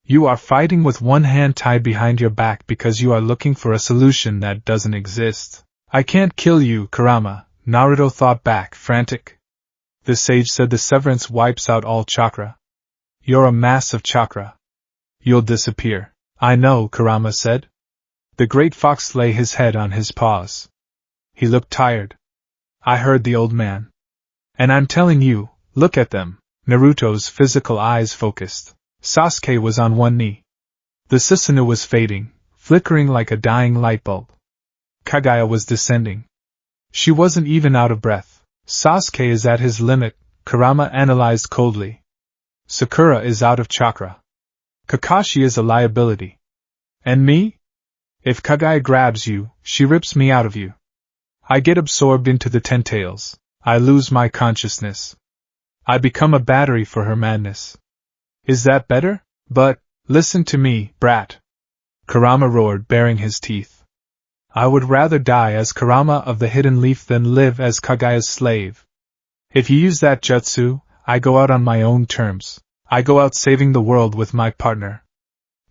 You are fighting with one hand tied behind your back because you are looking for a solution that doesn't exist. I can't kill you, Kurama, Naruto thought back, frantic. The sage said the severance wipes out all chakra. You're a mass of chakra. You'll disappear. I know, Kurama said. The great fox lay his head on his paws. He looked tired. I heard the old man. And I'm telling you, look at them. Naruto's physical eyes focused. Sasuke was on one knee. The Susanoo was fading, flickering like a dying light bulb. Kaguya was descending. She wasn't even out of breath. Sasuke is at his limit, Kurama analyzed coldly. Sakura is out of chakra. Kakashi is a liability. And me? If Kaguya grabs you, she rips me out of you. I get absorbed into the Ten-Tails. I lose my consciousness. I become a battery for her madness. Is that better? But, listen to me, brat. Kurama roared, baring his teeth. I would rather die as Kurama of the Hidden Leaf than live as Kaguya's slave. If you use that jutsu, I go out on my own terms. I go out saving the world with my partner.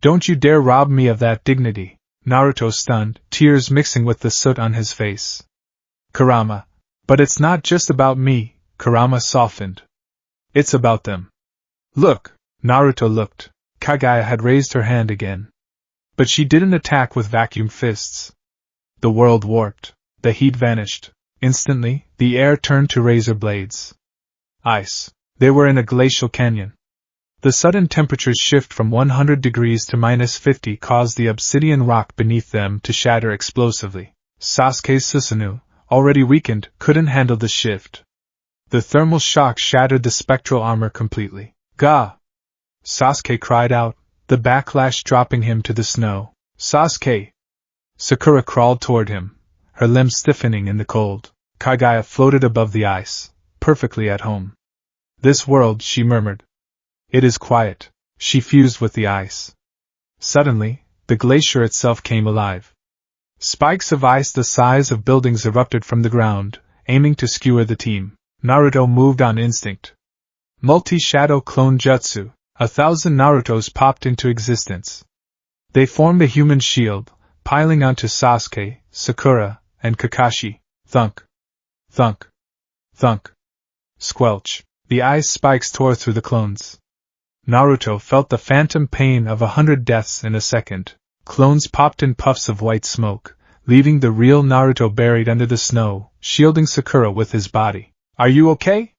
Don't you dare rob me of that dignity. Naruto stunned, tears mixing with the soot on his face. Kurama. But it's not just about me, Kurama softened. It's about them. Look. Naruto looked. Kaguya had raised her hand again. But she didn't attack with vacuum fists. The world warped. The heat vanished. Instantly, the air turned to razor blades. Ice. They were in a glacial canyon. The sudden temperature shift from 100 degrees to -50 caused the obsidian rock beneath them to shatter explosively. Sasuke's Susanoo, already weakened, couldn't handle the shift. The thermal shock shattered the spectral armor completely. Gah! Sasuke cried out, the backlash dropping him to the snow. Sasuke! Sakura crawled toward him, her limbs stiffening in the cold. Kaguya floated above the ice, perfectly at home. This world, she murmured. It is quiet. She fused with the ice. Suddenly, the glacier itself came alive. Spikes of ice the size of buildings erupted from the ground, aiming to skewer the team. Naruto moved on instinct. Multi-shadow clone jutsu. 1,000 Narutos popped into existence. They formed a human shield, piling onto Sasuke, Sakura, and Kakashi. Thunk. Thunk. Thunk. Squelch. The ice spikes tore through the clones. Naruto felt the phantom pain of 100 deaths in a second. Clones popped in puffs of white smoke, leaving the real Naruto buried under the snow, shielding Sakura with his body. Are you okay?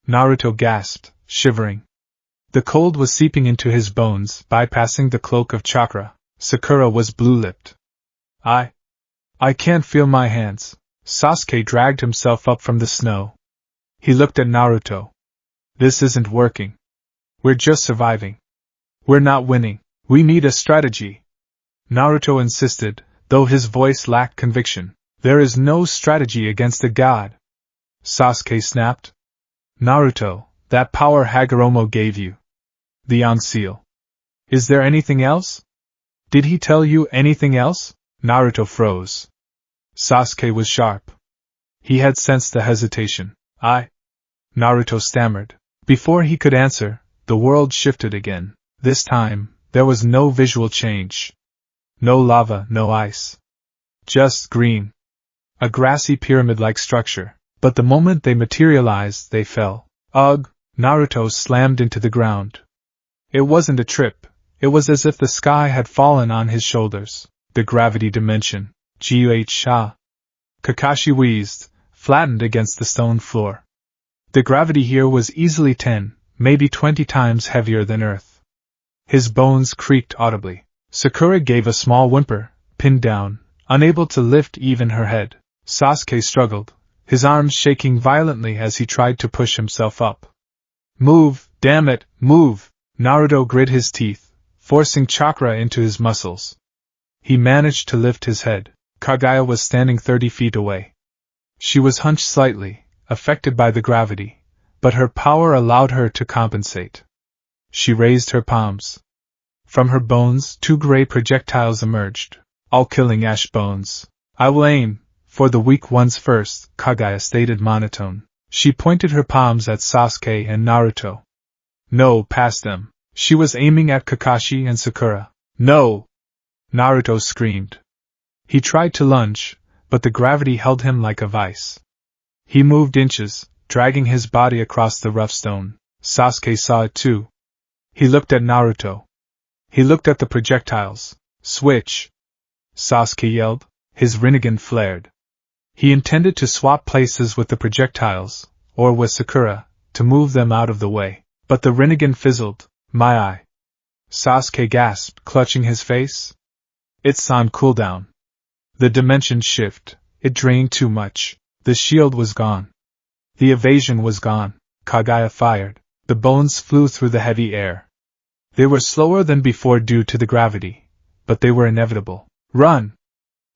Naruto gasped, shivering. The cold was seeping into his bones, bypassing the cloak of chakra. Sakura was blue-lipped. I can't feel my hands. Sasuke dragged himself up from the snow. He looked at Naruto. This isn't working. We're just surviving. We're not winning. We need a strategy. Naruto insisted, though his voice lacked conviction. There is no strategy against a god. Sasuke snapped. Naruto, that power Hagoromo gave you. The On Seal. Is there anything else? Did he tell you anything else? Naruto froze. Sasuke was sharp. He had sensed the hesitation. Naruto stammered. Before he could answer, the world shifted again. This time, there was no visual change. No lava, no ice. Just green. A grassy pyramid-like structure. But the moment they materialized, they fell. Ugh! Naruto slammed into the ground. It wasn't a trip. It was as if the sky had fallen on his shoulders. The gravity dimension. G.U.H. Kakashi wheezed, flattened against the stone floor. The gravity here was easily 10, maybe 20 times heavier than Earth. His bones creaked audibly. Sakura gave a small whimper, pinned down, unable to lift even her head. Sasuke struggled, his arms shaking violently as he tried to push himself up. Move, damn it, move! Naruto grit his teeth, forcing chakra into his muscles. He managed to lift his head. Kaguya was standing 30 feet away. She was hunched slightly, affected by the gravity, but her power allowed her to compensate. She raised her palms. From her bones, 2 gray projectiles emerged, all killing ash bones. I will aim for the weak ones first, Kaguya stated monotone. She pointed her palms at Sasuke and Naruto. No, past them. She was aiming at Kakashi and Sakura. No! Naruto screamed. He tried to lunge, but the gravity held him like a vice. He moved inches, dragging his body across the rough stone. Sasuke saw it too. He looked at Naruto. He looked at the projectiles. Switch! Sasuke yelled. His Rinnegan flared. He intended to swap places with the projectiles, or with Sakura, to move them out of the way. But the Rinnegan fizzled. My eye! Sasuke gasped, clutching his face. It's on cooldown. The dimension shift. It drained too much. The shield was gone. The evasion was gone. Kaguya fired. The bones flew through the heavy air. They were slower than before due to the gravity, but they were inevitable. Run!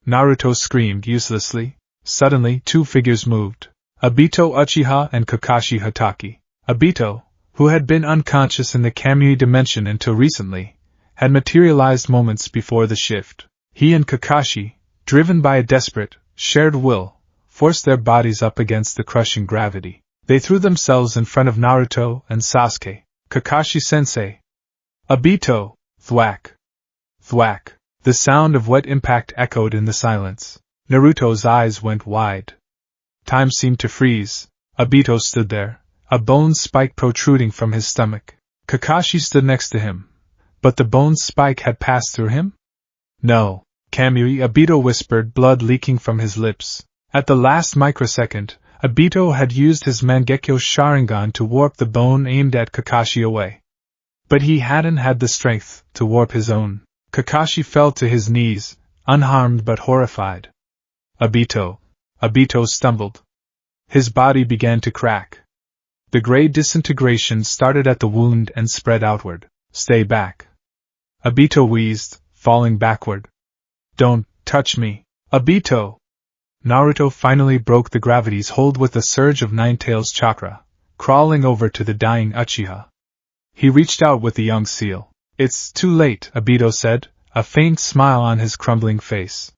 Naruto screamed uselessly. Suddenly, 2 figures moved. Obito Uchiha and Kakashi Hatake. Obito, who had been unconscious in the Kamui dimension until recently, had materialized moments before the shift. He and Kakashi, driven by a desperate, shared will, forced their bodies up against the crushing gravity. They threw themselves in front of Naruto and Sasuke. Kakashi-sensei! Obito! Thwack! Thwack! The sound of wet impact echoed in the silence. Naruto's eyes went wide. Time seemed to freeze. Obito stood there, a bone spike protruding from his stomach. Kakashi stood next to him. But the bone spike had passed through him? No. Kamui, Obito whispered, blood leaking from his lips. At the last microsecond, Obito had used his Mangekyo Sharingan to warp the bone aimed at Kakashi away. But he hadn't had the strength to warp his own. Kakashi fell to his knees, unharmed but horrified. Obito. Obito stumbled. His body began to crack. The gray disintegration started at the wound and spread outward. Stay back. Obito wheezed, falling backward. Don't touch me. Obito! Naruto finally broke the gravity's hold with a surge of Nine-Tails chakra, crawling over to the dying Uchiha. He reached out with the young seal. It's too late, Obito said, a faint smile on his crumbling face.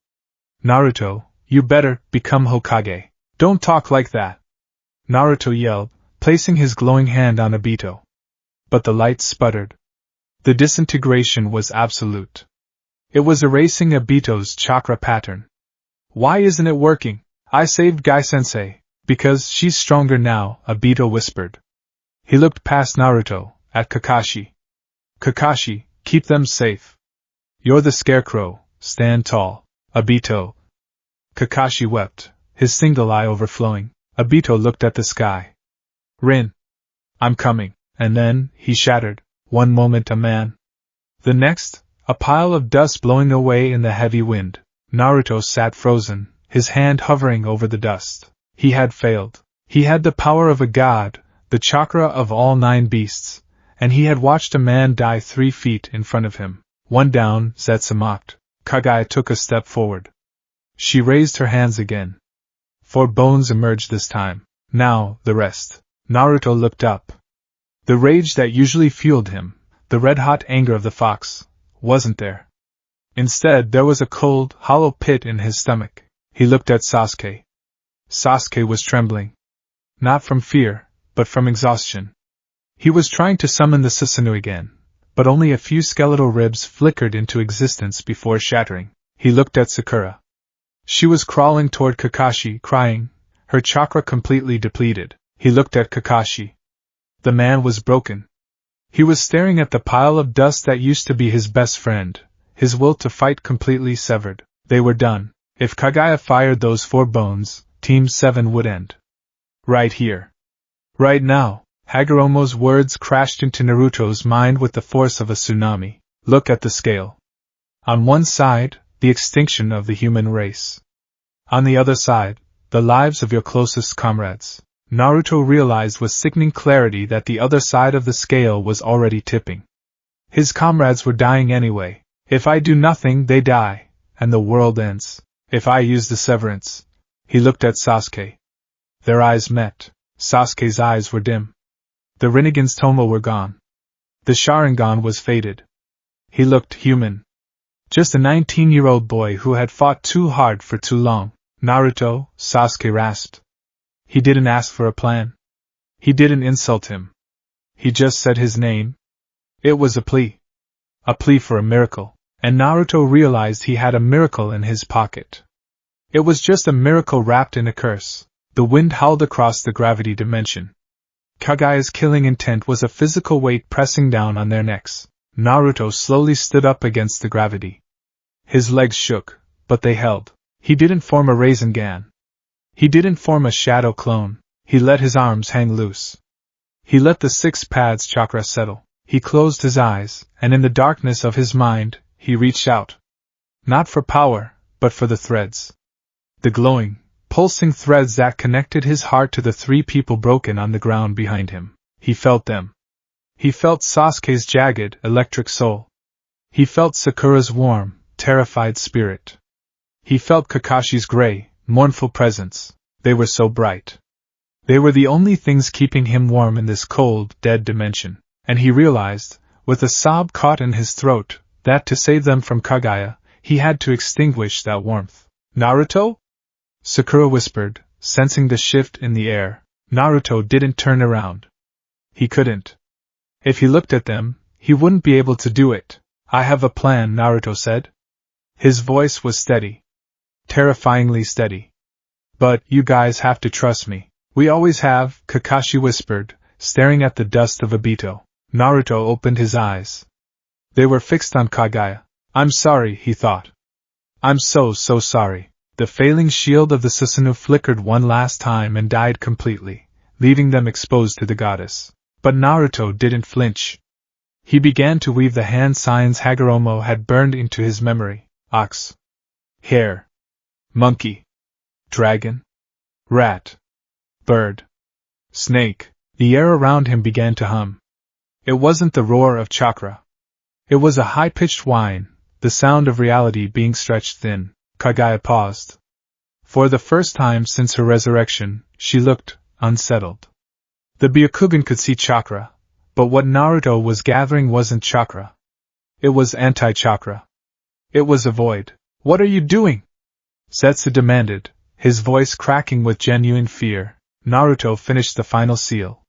Naruto, you better become Hokage. Don't talk like that. Naruto yelled, placing his glowing hand on Obito. But the light sputtered. The disintegration was absolute. It was erasing Obito's chakra pattern. Why isn't it working? I saved Gai-sensei. Because she's stronger now, Obito whispered. He looked past Naruto, at Kakashi. Kakashi, keep them safe. You're the scarecrow, stand tall. Obito. Kakashi wept, his single eye overflowing. Obito looked at the sky. Rin. I'm coming. And then, he shattered. One moment a man. The next, a pile of dust blowing away in the heavy wind. Naruto sat frozen, his hand hovering over the dust. He had failed. He had the power of a god, the chakra of all 9 beasts, and he had watched a man die 3 feet in front of him. One down, Zetsu mocked. Kaguya took a step forward. She raised her hands again. 4 bones emerged this time. Now, the rest. Naruto looked up. The rage that usually fueled him, the red-hot anger of the fox, wasn't there. Instead, there was a cold, hollow pit in his stomach. He looked at Sasuke. Sasuke was trembling. Not from fear, but from exhaustion. He was trying to summon the Susanoo again, but only a few skeletal ribs flickered into existence before shattering. He looked at Sakura. She was crawling toward Kakashi, crying, her chakra completely depleted. He looked at Kakashi. The man was broken. He was staring at the pile of dust that used to be his best friend, his will to fight completely severed. They were done. If Kaguya fired those 4 bones, Team 7 would end. Right here. Right now. Hagoromo's words crashed into Naruto's mind with the force of a tsunami. Look at the scale. On one side, the extinction of the human race. On the other side, the lives of your closest comrades. Naruto realized with sickening clarity that the other side of the scale was already tipping. His comrades were dying anyway. If I do nothing, they die, and the world ends. If I use the severance. He looked at Sasuke. Their eyes met. Sasuke's eyes were dim. The Rinnegan's Tomo were gone. The Sharingan was faded. He looked human. Just a 19-year-old boy who had fought too hard for too long. Naruto, Sasuke rasped. He didn't ask for a plan. He didn't insult him. He just said his name. It was a plea. A plea for a miracle. And Naruto realized he had a miracle in his pocket. It was just a miracle wrapped in a curse. The wind howled across the gravity dimension. Kagaya's killing intent was a physical weight pressing down on their necks. Naruto slowly stood up against the gravity. His legs shook, but they held. He didn't form a Rasengan. He didn't form a shadow clone. He let his arms hang loose. He let the 6 paths chakra settle. He closed his eyes, and in the darkness of his mind, he reached out. Not for power, but for the threads. The glowing, pulsing threads that connected his heart to the 3 people broken on the ground behind him. He felt them. He felt Sasuke's jagged, electric soul. He felt Sakura's warm, terrified spirit. He felt Kakashi's gray, mournful presence. They were so bright. They were the only things keeping him warm in this cold, dead dimension. And he realized, with a sob caught in his throat, that to save them from Kagaya, he had to extinguish that warmth. Naruto? Sakura whispered, sensing the shift in the air. Naruto didn't turn around. He couldn't. If he looked at them, he wouldn't be able to do it. I have a plan, Naruto said. His voice was steady. Terrifyingly steady. But you guys have to trust me. We always have, Kakashi whispered, staring at the dust of Obito. Naruto opened his eyes. They were fixed on Kagaya. I'm sorry, he thought. I'm so sorry. The failing shield of the Susanoo flickered one last time and died completely, leaving them exposed to the goddess. But Naruto didn't flinch. He began to weave the hand signs Hagoromo had burned into his memory. Ox. Hare. Monkey. Dragon. Rat. Bird. Snake. The air around him began to hum. It wasn't the roar of chakra. It was a high-pitched whine, the sound of reality being stretched thin. Kagaya paused. For the first time since her resurrection, she looked unsettled. The Byakugan could see chakra, but what Naruto was gathering wasn't chakra. It was anti-chakra. It was a void. What are you doing? Zetsu demanded, his voice cracking with genuine fear. Naruto finished the final seal.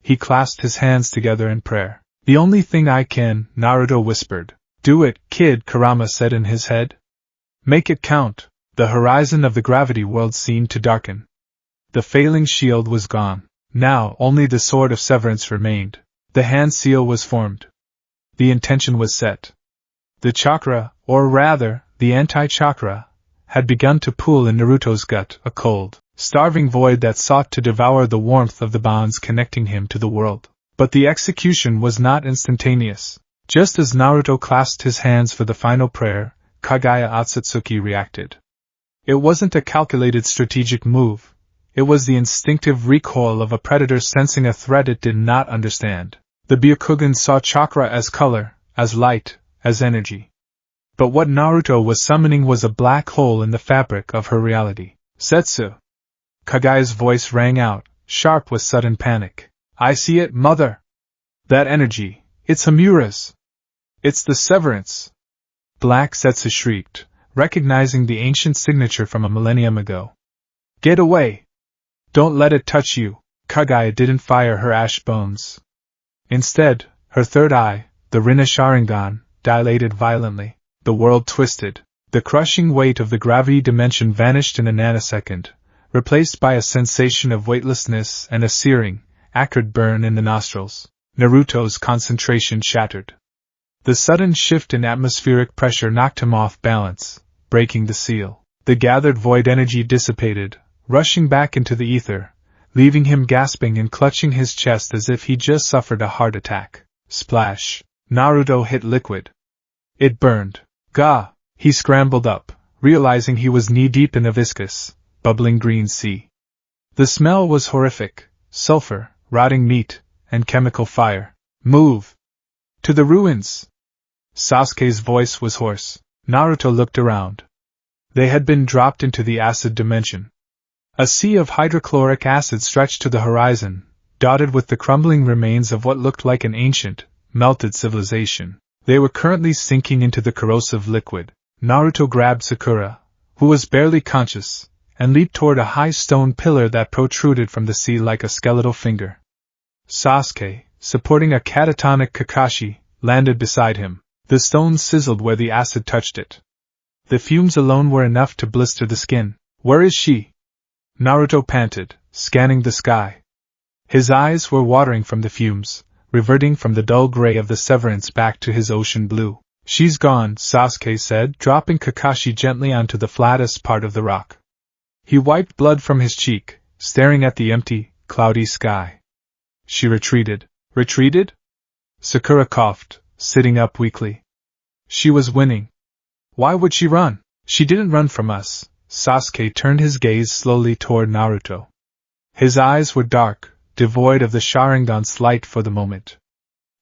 He clasped his hands together in prayer. The only thing I can, Naruto whispered. Do it, kid, Kurama said in his head. Make it count. The horizon of the gravity world seemed to darken. The failing shield was gone. Now only the sword of severance remained. The hand seal was formed. The intention was set. The chakra, or rather, the anti-chakra, had begun to pool in Naruto's gut, a cold, starving void that sought to devour the warmth of the bonds connecting him to the world. But the execution was not instantaneous. Just as Naruto clasped his hands for the final prayer, Kagaya Otsutsuki reacted. It wasn't a calculated strategic move. It was the instinctive recoil of a predator sensing a threat it did not understand. The Byakugan saw chakra as color, as light, as energy. But what Naruto was summoning was a black hole in the fabric of her reality. Zetsu. Kagaya's voice rang out, sharp with sudden panic. I see it, mother. That energy, it's Hamura's. It's the severance. Black Zetsu shrieked, recognizing the ancient signature from a millennium ago. Get away! Don't let it touch you. Kagaya didn't fire her ash bones. Instead, her third eye, the Rinne Sharingan, dilated violently. The world twisted. The crushing weight of the gravity dimension vanished in a nanosecond, replaced by a sensation of weightlessness and a searing, acrid burn in the nostrils. Naruto's concentration shattered. The sudden shift in atmospheric pressure knocked him off balance, breaking the seal. The gathered void energy dissipated, rushing back into the ether, leaving him gasping and clutching his chest as if he just suffered a heart attack. Splash! Naruto hit liquid. It burned. Gah! He scrambled up, realizing he was knee-deep in a viscous, bubbling green sea. The smell was horrific: sulfur, rotting meat, and chemical fire. Move! To the ruins! Sasuke's voice was hoarse. Naruto looked around. They had been dropped into the acid dimension. A sea of hydrochloric acid stretched to the horizon, dotted with the crumbling remains of what looked like an ancient, melted civilization. They were currently sinking into the corrosive liquid. Naruto grabbed Sakura, who was barely conscious, and leaped toward a high stone pillar that protruded from the sea like a skeletal finger. Sasuke, supporting a catatonic Kakashi, landed beside him. The stone sizzled where the acid touched it. The fumes alone were enough to blister the skin. Where is she? Naruto panted, scanning the sky. His eyes were watering from the fumes, reverting from the dull gray of the severance back to his ocean blue. She's gone, Sasuke said, dropping Kakashi gently onto the flattest part of the rock. He wiped blood from his cheek, staring at the empty, cloudy sky. She retreated. Retreated? Sakura coughed, sitting up weakly. She was winning. Why would she run? She didn't run from us. Sasuke turned his gaze slowly toward Naruto. His eyes were dark, devoid of the Sharingan's light for the moment.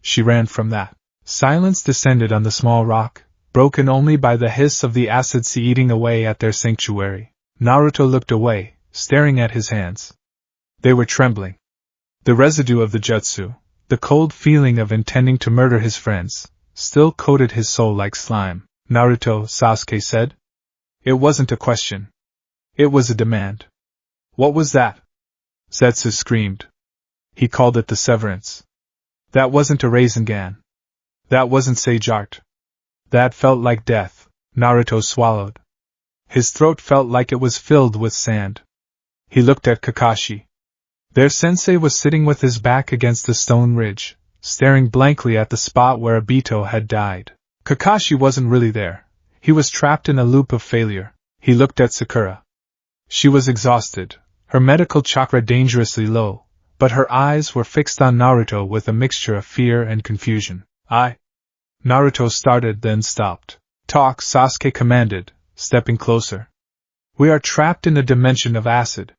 She ran from that. Silence descended on the small rock, broken only by the hiss of the acid sea eating away at their sanctuary. Naruto looked away, staring at his hands. They were trembling. The residue of the jutsu, the cold feeling of intending to murder his friends, still coated his soul like slime. Naruto, Sasuke said. It wasn't a question. It was a demand. What was that? Zetsu screamed. He called it the severance. That wasn't a Rasengan. That wasn't sage art. That felt like death. Naruto swallowed. His throat felt like it was filled with sand. He looked at Kakashi. Their sensei was sitting with his back against the stone ridge, staring blankly at the spot where Obito had died. Kakashi wasn't really there. He was trapped in a loop of failure. He looked at Sakura. She was exhausted, her medical chakra dangerously low, but her eyes were fixed on Naruto with a mixture of fear and confusion. Naruto started, then stopped. Talk, Sasuke commanded, stepping closer. We are trapped in a dimension of acid.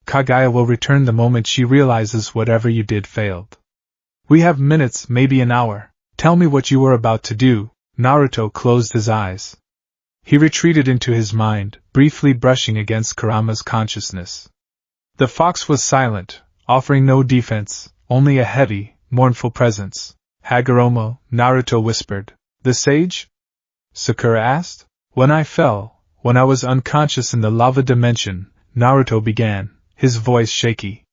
Kaguya will return the moment she realizes whatever you did failed. We have minutes, maybe an hour. Tell me what you were about to do. Naruto closed his eyes. He retreated into his mind, briefly brushing against Kurama's consciousness. The fox was silent, offering no defense, only a heavy, mournful presence. Hagoromo, Naruto whispered. The sage? Sakura asked. When I fell, when I was unconscious in the lava dimension, Naruto began, his voice shaky.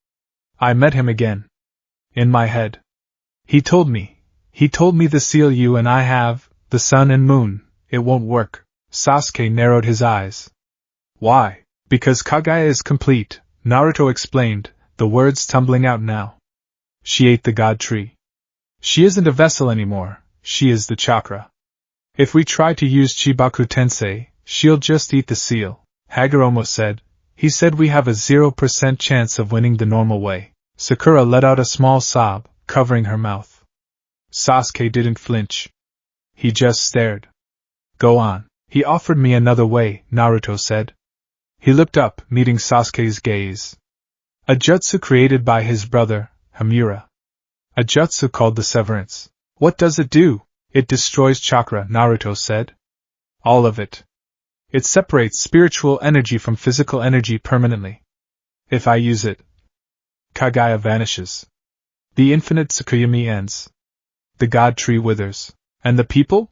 I met him again. In my head. He told me the seal you and I have, the sun and moon, it won't work. Sasuke narrowed his eyes. Why? Because Kaguya is complete, Naruto explained, the words tumbling out now. She ate the god tree. She isn't a vessel anymore, she is the chakra. If we try to use Chibaku Tensei, she'll just eat the seal, Hagoromo said. He said we have a 0% chance of winning the normal way. Sakura let out a small sob, covering her mouth. Sasuke didn't flinch. He just stared. Go on. He offered me another way, Naruto said. He looked up, meeting Sasuke's gaze. A jutsu created by his brother, Hamura. A jutsu called the Severance. What does it do? It destroys chakra, Naruto said. All of it. It separates spiritual energy from physical energy permanently. If I use it, Kaguya vanishes. The infinite Tsukuyomi ends. The god tree withers. And the people?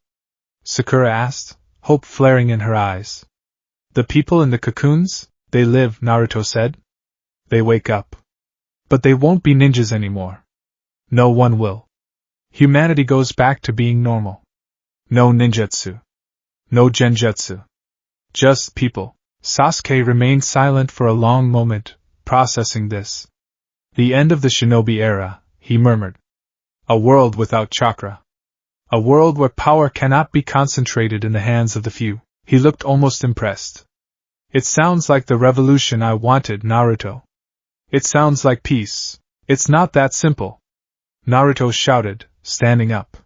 Sakura asked, hope flaring in her eyes. The people in the cocoons? They live, Naruto said. They wake up. But they won't be ninjas anymore. No one will. Humanity goes back to being normal. No ninjutsu. No genjutsu. Just people. Sasuke remained silent for a long moment, processing this. The end of the shinobi era, he murmured. A world without chakra. A world where power cannot be concentrated in the hands of the few. He looked almost impressed. It sounds like the revolution I wanted, Naruto. It sounds like peace. It's not that simple. Naruto shouted, standing up.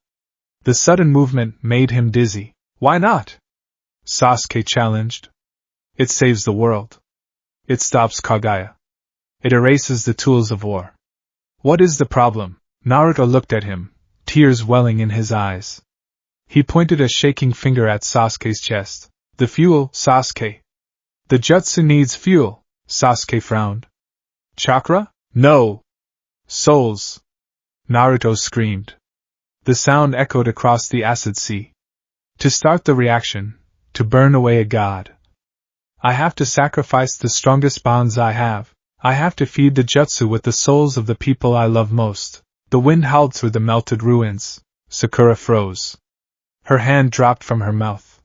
The sudden movement made him dizzy. Why not? Sasuke challenged. It saves the world. It stops Kagaya. It erases the tools of war. What is the problem? Naruto looked at him, tears welling in his eyes. He pointed a shaking finger at Sasuke's chest. The fuel, Sasuke. The jutsu needs fuel, Sasuke frowned. Chakra? No. Souls. Naruto screamed. The sound echoed across the acid sea. To start the reaction, to burn away a god. I have to sacrifice the strongest bonds I have. I have to feed the jutsu with the souls of the people I love most. The wind howled through the melted ruins. Sakura froze. Her hand dropped from her mouth.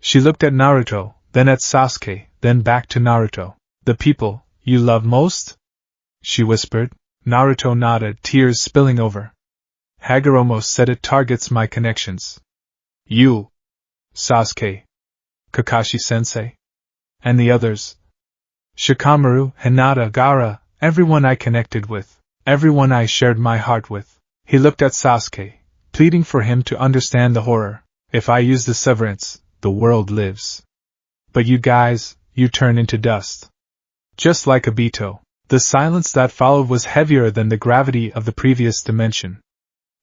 She looked at Naruto, then at Sasuke, then back to Naruto. The people you love most? She whispered. Naruto nodded, tears spilling over. Hagoromo said it targets my connections. You. Sasuke. Kakashi-sensei. And the others. Shikamaru, Hinata, Gaara, everyone I connected with, everyone I shared my heart with. He looked at Sasuke, pleading for him to understand the horror. If I use the severance, the world lives. But you guys, you turn into dust. Just like Obito. The silence that followed was heavier than the gravity of the previous dimension.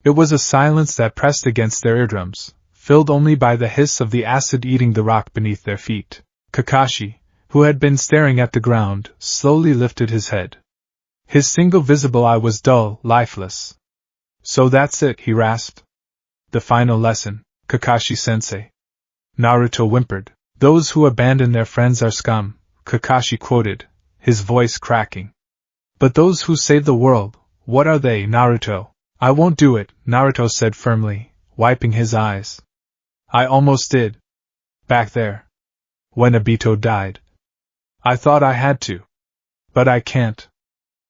It was a silence that pressed against their eardrums, filled only by the hiss of the acid eating the rock beneath their feet. Kakashi, who had been staring at the ground, slowly lifted his head. His single visible eye was dull, lifeless. So that's it, he rasped. The final lesson, Kakashi-sensei. Naruto whimpered. Those who abandon their friends are scum, Kakashi quoted, his voice cracking. But those who save the world, what are they, Naruto? I won't do it, Naruto said firmly, wiping his eyes. I almost did. Back there. When Obito died. I thought I had to. But I can't.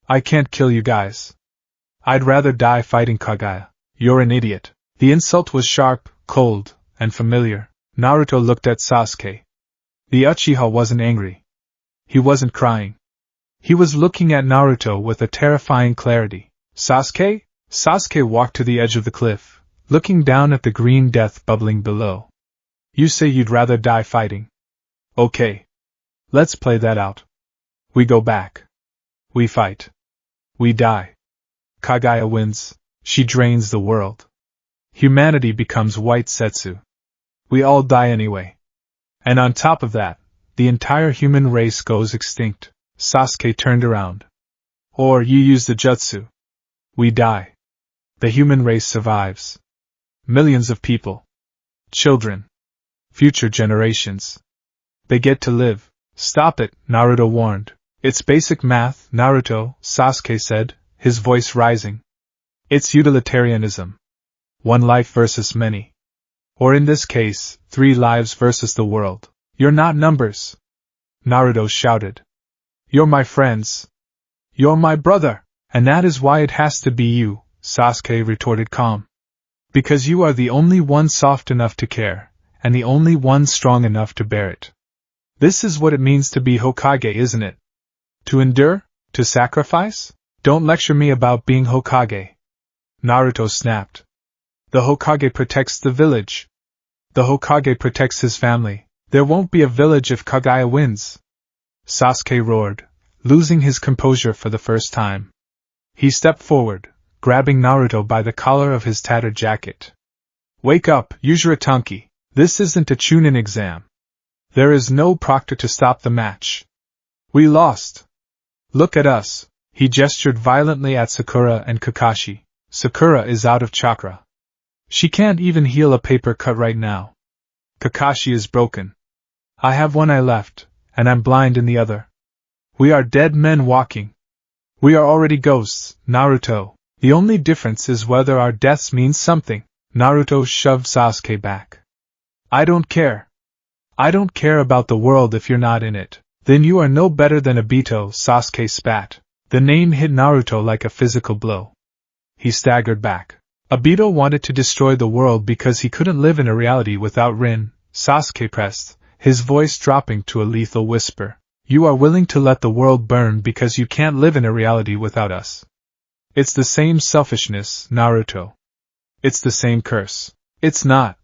I can't kill you guys. I'd rather die fighting Kagaya. You're an idiot. The insult was sharp, cold, and familiar. Naruto looked at Sasuke. The Uchiha wasn't angry. He wasn't crying. He was looking at Naruto with a terrifying clarity. Sasuke? Sasuke walked to the edge of the cliff, looking down at the green death bubbling below. You say you'd rather die fighting. Okay. Let's play that out. We go back. We fight. We die. Kagaya wins. She drains the world. Humanity becomes white Setsu. We all die anyway. And on top of that, the entire human race goes extinct. Sasuke turned around. Or you use the jutsu. We die. The human race survives. Millions of people. Children. Future generations. They get to live. Stop it, Naruto warned. It's basic math, Naruto, Sasuke said, his voice rising. It's utilitarianism. One life versus many. Or in this case, 3 lives versus the world. You're not numbers. Naruto shouted. You're my friends. You're my brother. And that is why it has to be you, Sasuke retorted calm. Because you are the only one soft enough to care, and the only one strong enough to bear it. This is what it means to be Hokage, isn't it? To endure? To sacrifice? Don't lecture me about being Hokage. Naruto snapped. The Hokage protects the village. The Hokage protects his family. There won't be a village if Kagaya wins. Sasuke roared, losing his composure for the first time. He stepped forward, grabbing Naruto by the collar of his tattered jacket. Wake up, Uzuritanki. This isn't a Chunin exam. There is no proctor to stop the match. We lost. Look at us. He gestured violently at Sakura and Kakashi. Sakura is out of chakra. She can't even heal a paper cut right now. Kakashi is broken. I have one eye left, and I'm blind in the other. We are dead men walking. We are already ghosts, Naruto. The only difference is whether our deaths mean something. Naruto shoved Sasuke back. I don't care. I don't care about the world if you're not in it. Then you are no better than Obito, Sasuke spat. The name hit Naruto like a physical blow. He staggered back. Obito wanted to destroy the world because he couldn't live in a reality without Rin, Sasuke pressed, his voice dropping to a lethal whisper. You are willing to let the world burn because you can't live in a reality without us. It's the same selfishness, Naruto. It's the same curse. It's not.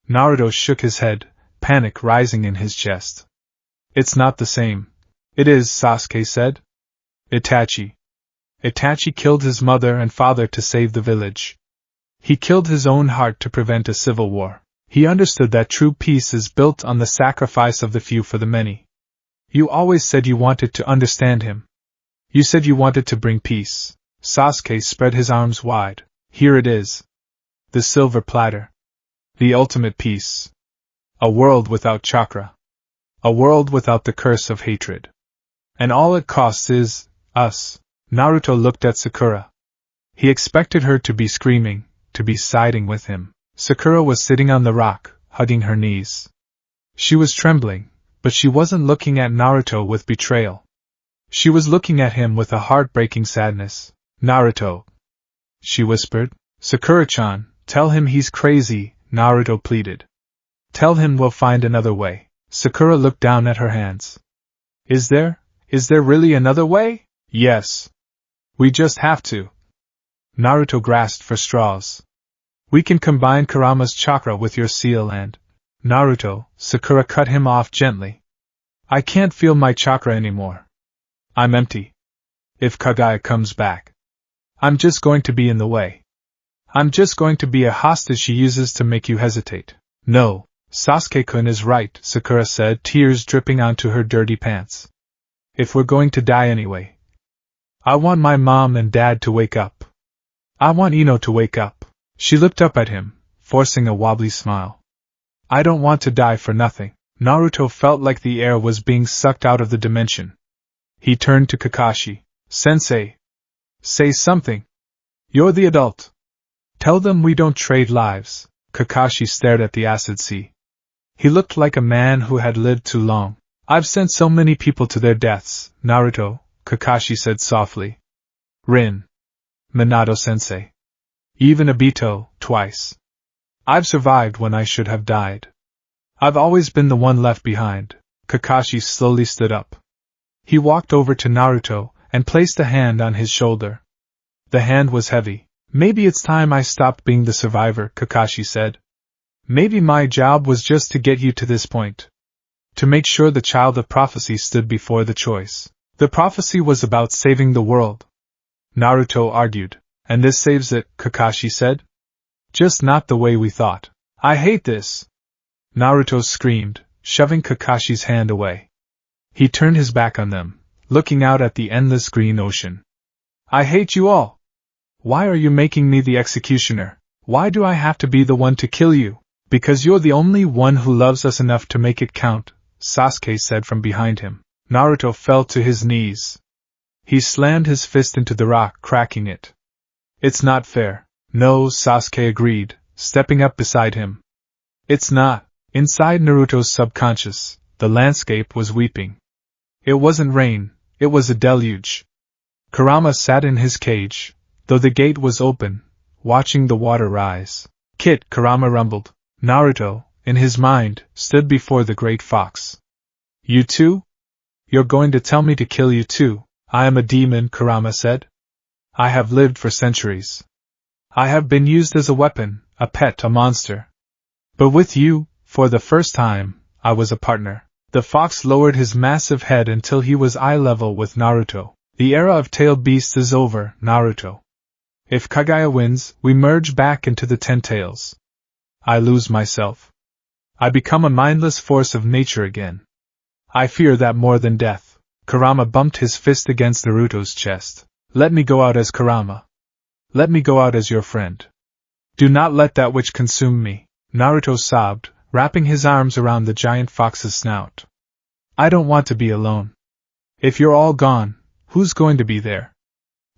Naruto shook his head, panic rising in his chest. It's not the same. It is, Sasuke said. Itachi. Itachi killed his mother and father to save the village. He killed his own heart to prevent a civil war. He understood that true peace is built on the sacrifice of the few for the many. You always said you wanted to understand him. You said you wanted to bring peace. Sasuke spread his arms wide. Here it is. The silver platter. The ultimate peace. A world without chakra. A world without the curse of hatred. And all it costs is, us. Naruto looked at Sakura. He expected her to be screaming, to be siding with him. Sakura was sitting on the rock, hugging her knees. She was trembling, but she wasn't looking at Naruto with betrayal. She was looking at him with a heartbreaking sadness. Naruto, she whispered. Sakura-chan, tell him he's crazy, Naruto pleaded. Tell him we'll find another way. Sakura looked down at her hands. Is there really another way? Yes. We just have to. Naruto grasped for straws. We can combine Kurama's chakra with your seal and... Naruto, Sakura cut him off gently. I can't feel my chakra anymore. I'm empty. If Kagaya comes back, I'm just going to be in the way. I'm just going to be a hostage she uses to make you hesitate. No, Sasuke-kun is right, Sakura said, tears dripping onto her dirty pants. If we're going to die anyway. I want my mom and dad to wake up. I want Ino to wake up. She looked up at him, forcing a wobbly smile. I don't want to die for nothing. Naruto felt like the air was being sucked out of the dimension. He turned to Kakashi. Sensei. Say something. You're the adult. Tell them we don't trade lives. Kakashi stared at the acid sea. He looked like a man who had lived too long. I've sent so many people to their deaths, Naruto, Kakashi said softly. Rin. Minato-sensei. Even Obito, twice. I've survived when I should have died. I've always been the one left behind. Kakashi slowly stood up. He walked over to Naruto and placed a hand on his shoulder. The hand was heavy. Maybe it's time I stopped being the survivor, Kakashi said. Maybe my job was just to get you to this point. To make sure the child of prophecy stood before the choice. The prophecy was about saving the world. Naruto argued. And this saves it, Kakashi said. Just not the way we thought. I hate this. Naruto screamed, shoving Kakashi's hand away. He turned his back on them, looking out at the endless green ocean. I hate you all. Why are you making me the executioner? Why do I have to be the one to kill you? Because you're the only one who loves us enough to make it count, Sasuke said from behind him. Naruto fell to his knees. He slammed his fist into the rock, cracking it. It's not fair. No, Sasuke agreed, stepping up beside him. It's not. Inside Naruto's subconscious, the landscape was weeping. It wasn't rain, it was a deluge. Kurama sat in his cage, though the gate was open, watching the water rise. Kit, Kurama rumbled. Naruto, in his mind, stood before the great fox. You too? You're going to tell me to kill you too? I am a demon, Kurama said. I have lived for centuries. I have been used as a weapon, a pet, a monster. But with you, for the first time, I was a partner. The fox lowered his massive head until he was eye level with Naruto. The era of tailed beasts is over, Naruto. If Kagaya wins, we merge back into the 10 tails. I lose myself. I become a mindless force of nature again. I fear that more than death. Kurama bumped his fist against Naruto's chest. Let me go out as Kurama. Let me go out as your friend. Do not let that which consume me. Naruto sobbed, wrapping his arms around the giant fox's snout. I don't want to be alone. If you're all gone, who's going to be there?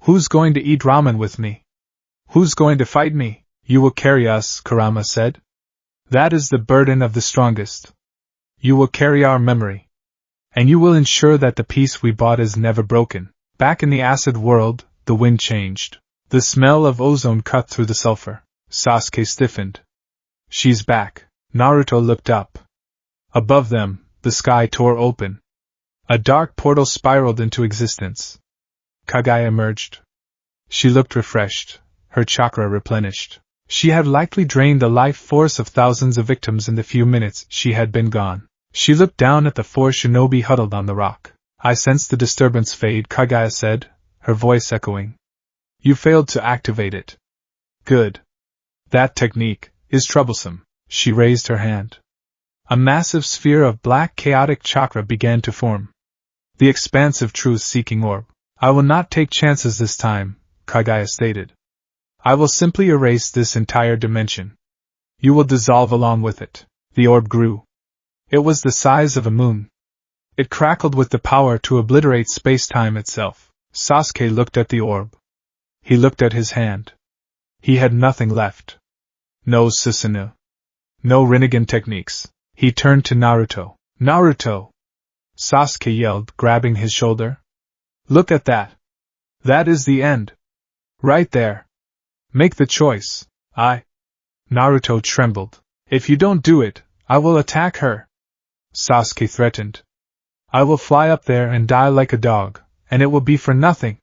Who's going to eat ramen with me? Who's going to fight me? You will carry us, Kurama said. That is the burden of the strongest. You will carry our memory. And you will ensure that the peace we bought is never broken. Back in the acid world, the wind changed. The smell of ozone cut through the sulfur. Sasuke stiffened. She's back. Naruto looked up. Above them, the sky tore open. A dark portal spiraled into existence. Kaguya emerged. She looked refreshed, her chakra replenished. She had likely drained the life force of thousands of victims in the few minutes she had been gone. She looked down at the four shinobi huddled on the rock. I sensed the disturbance fade, Kaguya said, her voice echoing. You failed to activate it. Good. That technique is troublesome. She raised her hand. A massive sphere of black chaotic chakra began to form. The expansive truth-seeking orb. I will not take chances this time, Kaguya stated. I will simply erase this entire dimension. You will dissolve along with it. The orb grew. It was the size of a moon. It crackled with the power to obliterate space-time itself. Sasuke looked at the orb. He looked at his hand. He had nothing left. No Susanoo. No Rinnegan techniques. He turned to Naruto. Naruto! Sasuke yelled, grabbing his shoulder. Look at that. That is the end. Right there. Make the choice. Naruto trembled. If you don't do it, I will attack her. Sasuke threatened. I will fly up there and die like a dog, and it will be for nothing.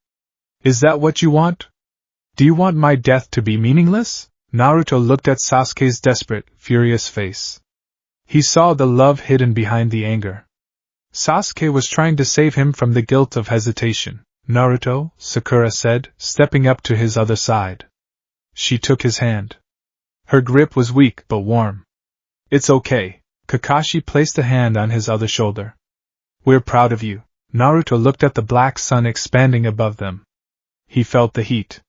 Is that what you want? Do you want my death to be meaningless? Naruto looked at Sasuke's desperate, furious face. He saw the love hidden behind the anger. Sasuke was trying to save him from the guilt of hesitation. Naruto, Sakura said, stepping up to his other side. She took his hand. Her grip was weak but warm. It's okay. Kakashi placed a hand on his other shoulder. We're proud of you. Naruto looked at the black sun expanding above them. He felt the heat.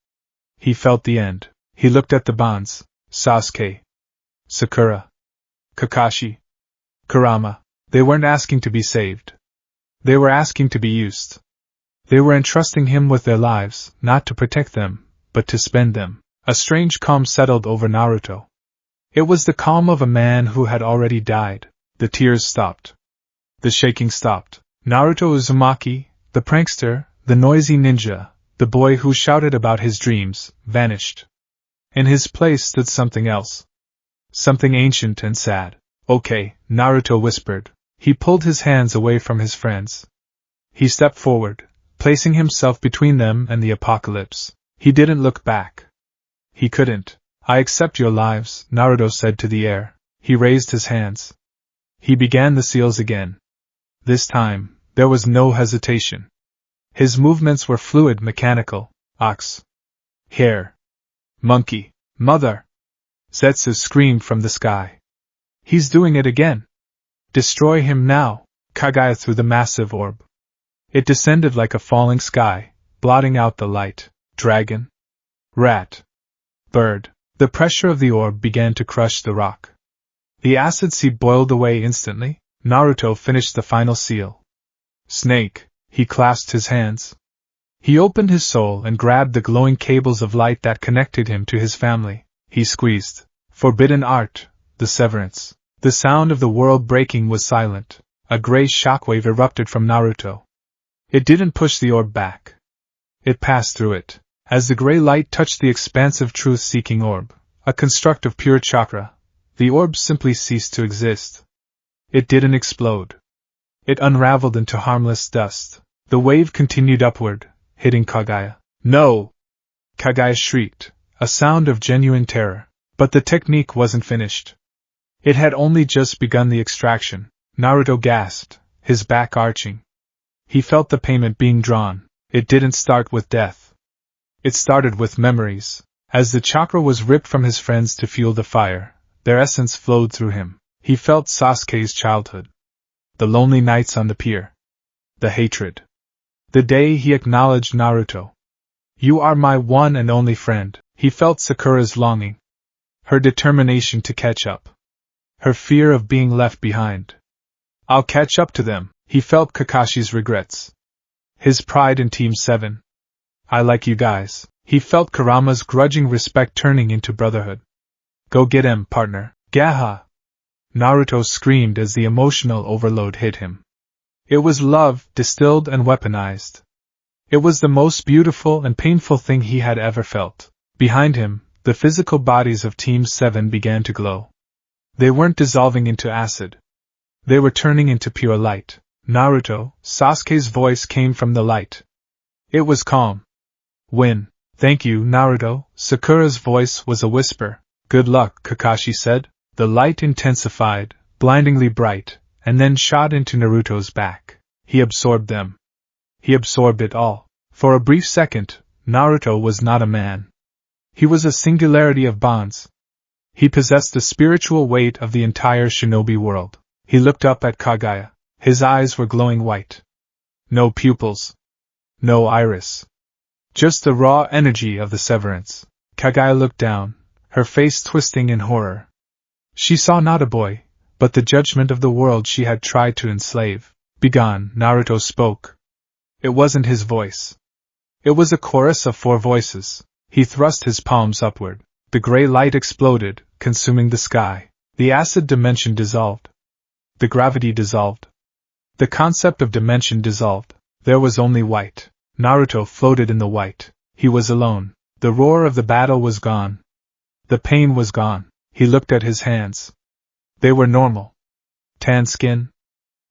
He felt the end. He looked at the bonds. Sasuke. Sakura. Kakashi. Kurama. They weren't asking to be saved. They were asking to be used. They were entrusting him with their lives, not to protect them, but to spend them. A strange calm settled over Naruto. It was the calm of a man who had already died. The tears stopped. The shaking stopped. Naruto Uzumaki, the prankster, the noisy ninja, the boy who shouted about his dreams, vanished. In his place stood something else. Something ancient and sad. Okay, Naruto whispered. He pulled his hands away from his friends. He stepped forward, placing himself between them and the apocalypse. He didn't look back. He couldn't. I accept your lives, Naruto said to the air. He raised his hands. He began the seals again. This time, there was no hesitation. His movements were fluid, mechanical. Ox. Hare. Monkey. Mother. Zetsu screamed from the sky. He's doing it again. Destroy him now. Kaguya threw the massive orb. It descended like a falling sky, blotting out the light. Dragon. Rat. Bird. The pressure of the orb began to crush the rock. The acid seed boiled away instantly. Naruto finished the final seal. Snake. He clasped his hands. He opened his soul and grabbed the glowing cables of light that connected him to his family. He squeezed. Forbidden art. The severance. The sound of the world breaking was silent. A gray shockwave erupted from Naruto. It didn't push the orb back. It passed through it. As the gray light touched the expansive truth-seeking orb, a construct of pure chakra, the orb simply ceased to exist. It didn't explode. It unraveled into harmless dust. The wave continued upward, hitting Kaguya. No! Kaguya shrieked, a sound of genuine terror. But the technique wasn't finished. It had only just begun the extraction. Naruto gasped, his back arching. He felt the payment being drawn. It didn't start with death. It started with memories. As the chakra was ripped from his friends to fuel the fire, their essence flowed through him. He felt Sasuke's childhood. The lonely nights on the pier. The hatred. The day he acknowledged Naruto. You are my one and only friend. He felt Sakura's longing. Her determination to catch up. Her fear of being left behind. I'll catch up to them. He felt Kakashi's regrets. His pride in Team 7. I like you guys. He felt Kurama's grudging respect turning into brotherhood. Go get him, partner. Gaha! Naruto screamed as the emotional overload hit him. It was love, distilled and weaponized. It was the most beautiful and painful thing he had ever felt. Behind him, the physical bodies of Team 7 began to glow. They weren't dissolving into acid. They were turning into pure light. Naruto, Sasuke's voice came from the light. It was calm. Win. Thank you, Naruto. Sakura's voice was a whisper. Good luck, Kakashi said. The light intensified, blindingly bright, and then shot into Naruto's back. He absorbed them. He absorbed it all. For a brief second, Naruto was not a man. He was a singularity of bonds. He possessed the spiritual weight of the entire shinobi world. He looked up at Kaguya. His eyes were glowing white. No pupils. No iris. Just the raw energy of the severance. Kaguya looked down, her face twisting in horror. She saw not a boy, but the judgment of the world she had tried to enslave. Begone, Naruto spoke. It wasn't his voice. It was a chorus of 4 voices. He thrust his palms upward. The gray light exploded, consuming the sky. The acid dimension dissolved. The gravity dissolved. The concept of dimension dissolved. There was only white. Naruto floated in the white. He was alone. The roar of the battle was gone. The pain was gone. He looked at his hands. They were normal. Tan skin.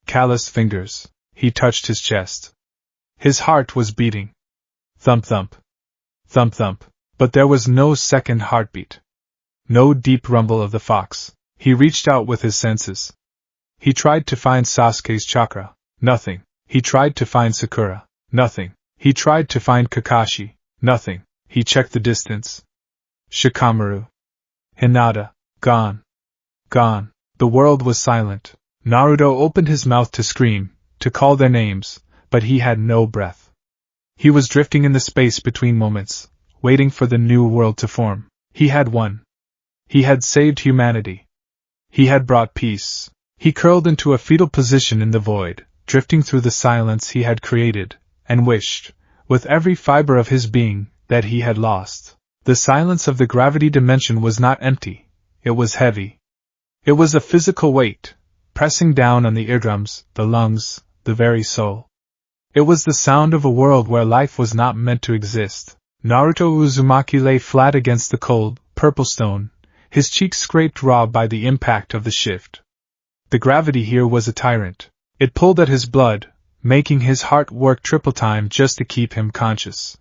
Calloused fingers. He touched his chest. His heart was beating. Thump thump. Thump thump. But there was no second heartbeat. No deep rumble of the fox. He reached out with his senses. He tried to find Sasuke's chakra. Nothing. He tried to find Sakura. Nothing. He tried to find Kakashi. Nothing. He checked the distance. Shikamaru. Hinata. Gone. Gone. The world was silent. Naruto opened his mouth to scream, to call their names, but he had no breath. He was drifting in the space between moments, waiting for the new world to form. He had won. He had saved humanity. He had brought peace. He curled into a fetal position in the void, drifting through the silence he had created, and wished, with every fiber of his being, that he had lost. The silence of the gravity dimension was not empty, it was heavy. It was a physical weight, pressing down on the eardrums, the lungs, the very soul. It was the sound of a world where life was not meant to exist. Naruto Uzumaki lay flat against the cold, purple stone, his cheeks scraped raw by the impact of the shift. The gravity here was a tyrant. It pulled at his blood, making his heart work triple time just to keep him conscious.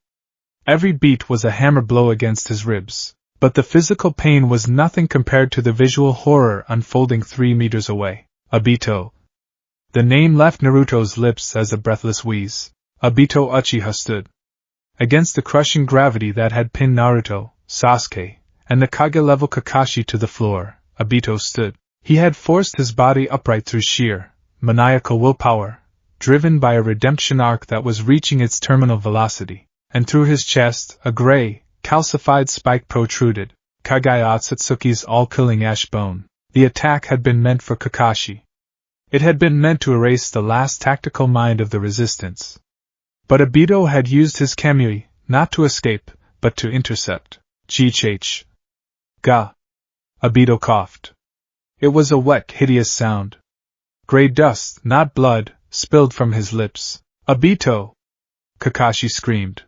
Every beat was a hammer blow against his ribs, but the physical pain was nothing compared to the visual horror unfolding 3 meters away. Obito. The name left Naruto's lips as a breathless wheeze. Obito Uchiha stood. Against the crushing gravity that had pinned Naruto, Sasuke, and the Kage-level Kakashi to the floor, Obito stood. He had forced his body upright through sheer, maniacal willpower, driven by a redemption arc that was reaching its terminal velocity, and through his chest, a gray, calcified spike protruded, Kage Otsutsuki's all-killing ash bone. The attack had been meant for Kakashi. It had been meant to erase the last tactical mind of the resistance. But Obito had used his Kamui, not to escape, but to intercept. G-H. Ga. Obito coughed. It was a wet, hideous sound. Gray dust, not blood, spilled from his lips. Obito! Kakashi screamed.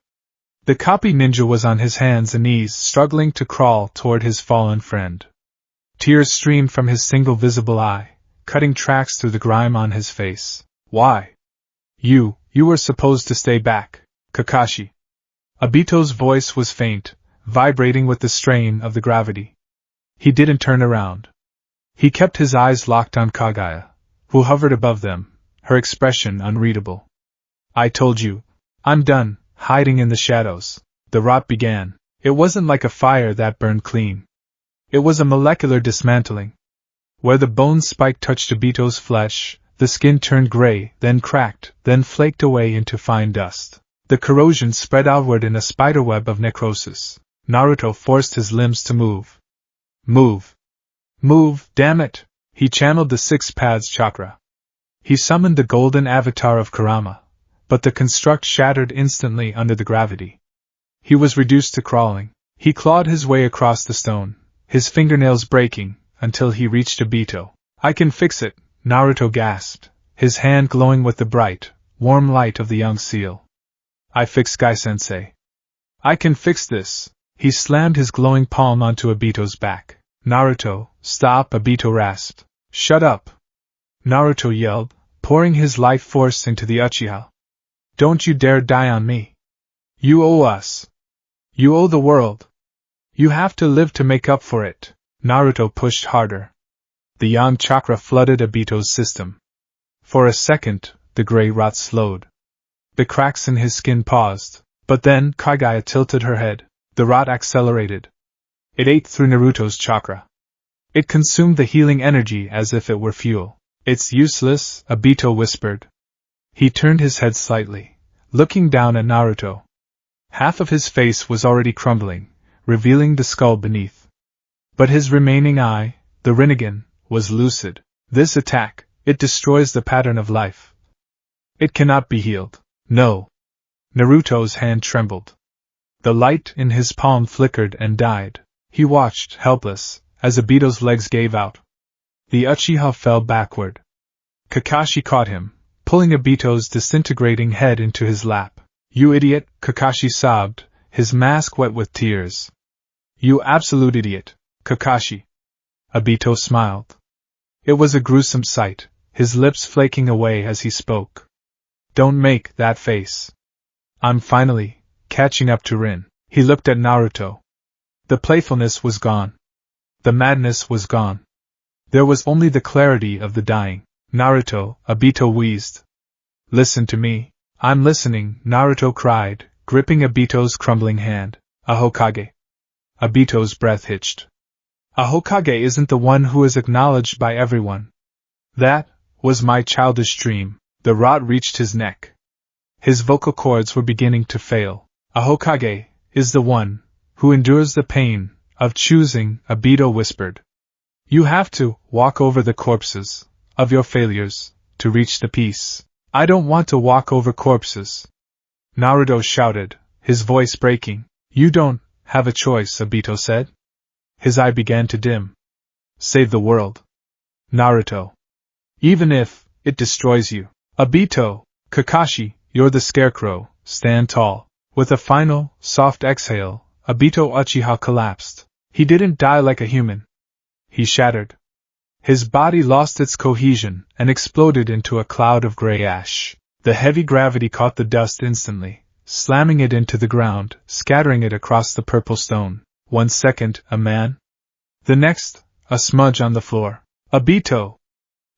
The copy ninja was on his hands and knees, struggling to crawl toward his fallen friend. Tears streamed from his single visible eye, cutting tracks through the grime on his face. Why? You were supposed to stay back, Kakashi. Obito's voice was faint, vibrating with the strain of the gravity. He didn't turn around. He kept his eyes locked on Kaguya, who hovered above them, her expression unreadable. I told you. I'm done, hiding in the shadows. The rot began. It wasn't like a fire that burned clean. It was a molecular dismantling. Where the bone spike touched Obito's flesh, the skin turned gray, then cracked, then flaked away into fine dust. The corrosion spread outward in a spiderweb of necrosis. Naruto forced his limbs to move. Move! Move, damn it! He channeled the 6 paths chakra. He summoned the golden avatar of Kurama, but the construct shattered instantly under the gravity. He was reduced to crawling. He clawed his way across the stone, his fingernails breaking, until he reached Obito. I can fix it, Naruto gasped, his hand glowing with the bright, warm light of the young seal. I fix Gai-sensei. I can fix this. He slammed his glowing palm onto Obito's back. Naruto, stop, Obito rasped. Shut up. Naruto yelled, pouring his life force into the Uchiha. Don't you dare die on me. You owe us. You owe the world. You have to live to make up for it. Naruto pushed harder. The yang chakra flooded Obito's system. For a second, the gray rot slowed. The cracks in his skin paused, but then Kagaya tilted her head. The rot accelerated. It ate through Naruto's chakra. It consumed the healing energy as if it were fuel. It's useless, Obito whispered. He turned his head slightly, looking down at Naruto. Half of his face was already crumbling, revealing the skull beneath. But his remaining eye, the Rinnegan, was lucid. This attack, it destroys the pattern of life. It cannot be healed. No. Naruto's hand trembled. The light in his palm flickered and died. He watched, helpless, as Obito's legs gave out. The Uchiha fell backward. Kakashi caught him, pulling Obito's disintegrating head into his lap. You idiot, Kakashi sobbed, his mask wet with tears. You absolute idiot, Kakashi. Obito smiled. It was a gruesome sight, his lips flaking away as he spoke. Don't make that face. I'm finally catching up to Rin. He looked at Naruto. The playfulness was gone. The madness was gone. There was only the clarity of the dying. Naruto, Obito wheezed. Listen to me. I'm listening, Naruto cried, gripping Obito's crumbling hand. A Hokage. Obito's breath hitched. A Hokage isn't the one who is acknowledged by everyone. That was my childish dream. The rot reached his neck. His vocal cords were beginning to fail. A Hokage is the one who endures the pain of choosing, Obito whispered. You have to walk over the corpses of your failures to reach the peace. I don't want to walk over corpses. Naruto shouted, his voice breaking. You don't have a choice, Obito said. His eye began to dim. Save the world. Naruto. Even if it destroys you. Obito, Kakashi, you're the scarecrow, stand tall. With a final, soft exhale, Obito Uchiha collapsed. He didn't die like a human. He shattered. His body lost its cohesion and exploded into a cloud of gray ash. The heavy gravity caught the dust instantly, slamming it into the ground, scattering it across the purple stone. 1 second, a man. The next, a smudge on the floor. Obito!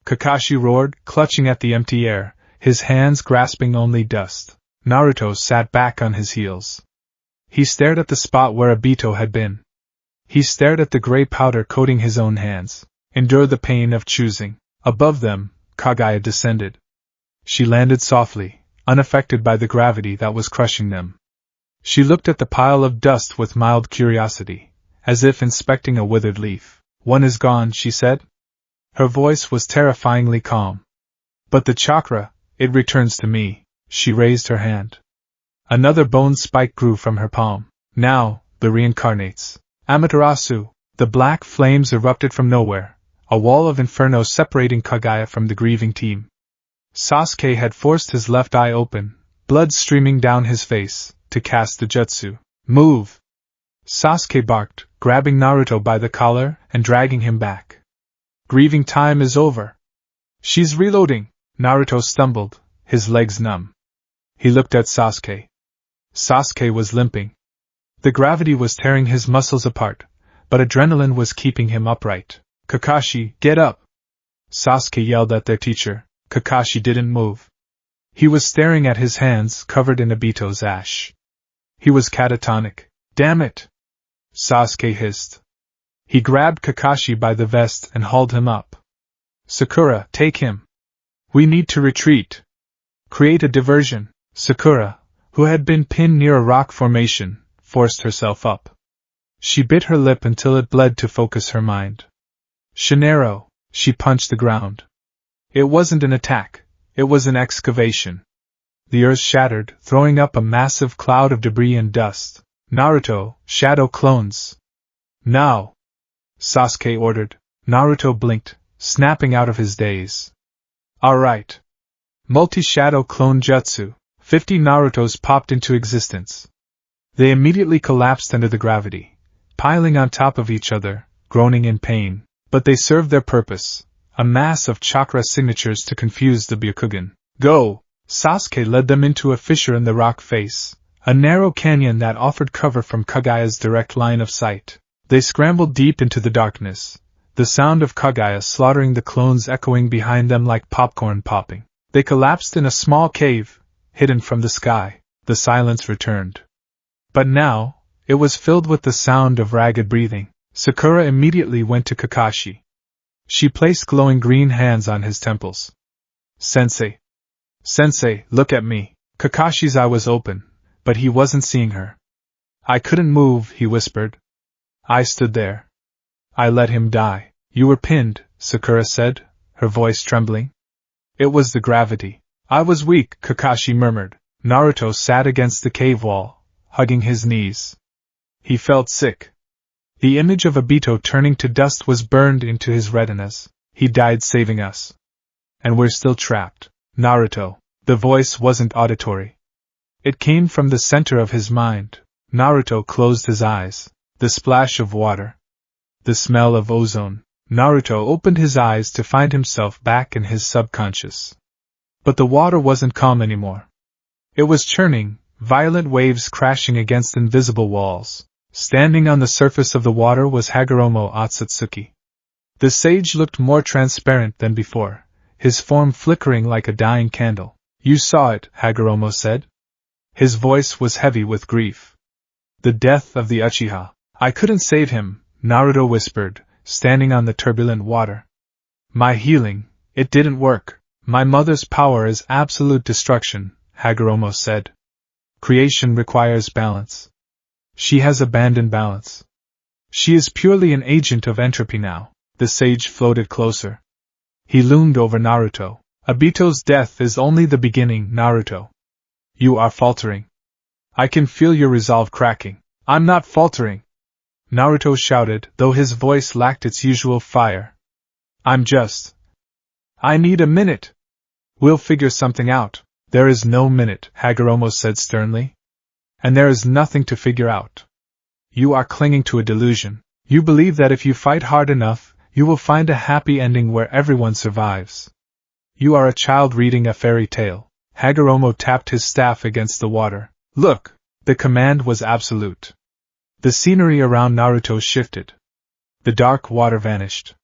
Kakashi roared, clutching at the empty air, his hands grasping only dust. Naruto sat back on his heels. He stared at the spot where Obito had been. He stared at the gray powder coating his own hands. Endure the pain of choosing. Above them, Kagaya descended. She landed softly, unaffected by the gravity that was crushing them. She looked at the pile of dust with mild curiosity, as if inspecting a withered leaf. One is gone, she said. Her voice was terrifyingly calm. But the chakra, it returns to me. She raised her hand. Another bone spike grew from her palm. Now, the reincarnates. Amaterasu. The black flames erupted from nowhere, a wall of inferno separating Kagaya from the grieving team. Sasuke had forced his left eye open, blood streaming down his face, to cast the jutsu. Move! Sasuke barked, grabbing Naruto by the collar and dragging him back. Grieving time is over. She's reloading. Naruto stumbled, his legs numb. He looked at Sasuke. Sasuke was limping. The gravity was tearing his muscles apart, but adrenaline was keeping him upright. Kakashi, get up! Sasuke yelled at their teacher. Kakashi didn't move. He was staring at his hands covered in Obito's ash. He was catatonic. Damn it! Sasuke hissed. He grabbed Kakashi by the vest and hauled him up. Sakura, take him. We need to retreat. Create a diversion. Sakura, who had been pinned near a rock formation, forced herself up. She bit her lip until it bled to focus her mind. Shinero, she punched the ground. It wasn't an attack, it was an excavation. The earth shattered, throwing up a massive cloud of debris and dust. Naruto, shadow clones. Now! Sasuke ordered. Naruto blinked, snapping out of his daze. Alright. Multi-shadow clone jutsu. 50 Narutos popped into existence. They immediately collapsed under the gravity, piling on top of each other, groaning in pain. But they served their purpose. a mass of chakra signatures to confuse the Byakugan. Go! Sasuke led them into a fissure in the rock face, a narrow canyon that offered cover from Kagaya's direct line of sight. They scrambled deep into the darkness, the sound of Kagaya slaughtering the clones echoing behind them like popcorn popping. They collapsed in a small cave, hidden from the sky. The silence returned. But now, it was filled with the sound of ragged breathing. Sakura immediately went to Kakashi. She placed glowing green hands on his temples. Sensei. Sensei, look at me. Kakashi's eye was open, but he wasn't seeing her. I couldn't move, he whispered. I stood there. I let him die. You were pinned, Sakura said, her voice trembling. It was the gravity. I was weak, Kakashi murmured. Naruto sat against the cave wall, hugging his knees. He felt sick. The image of Obito turning to dust was burned into his retinas. He died saving us. And we're still trapped. Naruto. The voice wasn't auditory. It came from the center of his mind. Naruto closed his eyes. The splash of water. The smell of ozone. Naruto opened his eyes to find himself back in his subconscious. But the water wasn't calm anymore. It was churning, violent waves crashing against invisible walls. Standing on the surface of the water was Hagoromo Otsutsuki. The sage looked more transparent than before, his form flickering like a dying candle. You saw it, Hagoromo said. His voice was heavy with grief. The death of the Uchiha. I couldn't save him, Naruto whispered, standing on the turbulent water. My healing, it didn't work. My mother's power is absolute destruction, Hagoromo said. Creation requires balance. She has abandoned balance. She is purely an agent of entropy now. The sage floated closer. He loomed over Naruto. Obito's death is only the beginning, Naruto. You are faltering. I can feel your resolve cracking. I'm not faltering, Naruto shouted, though his voice lacked its usual fire. I need a minute. We'll figure something out. There is no minute, Hagoromo said sternly. And there is nothing to figure out. You are clinging to a delusion. You believe that if you fight hard enough, you will find a happy ending where everyone survives. You are a child reading a fairy tale. Hagoromo tapped his staff against the water. Look! The command was absolute. The scenery around Naruto shifted. The dark water vanished.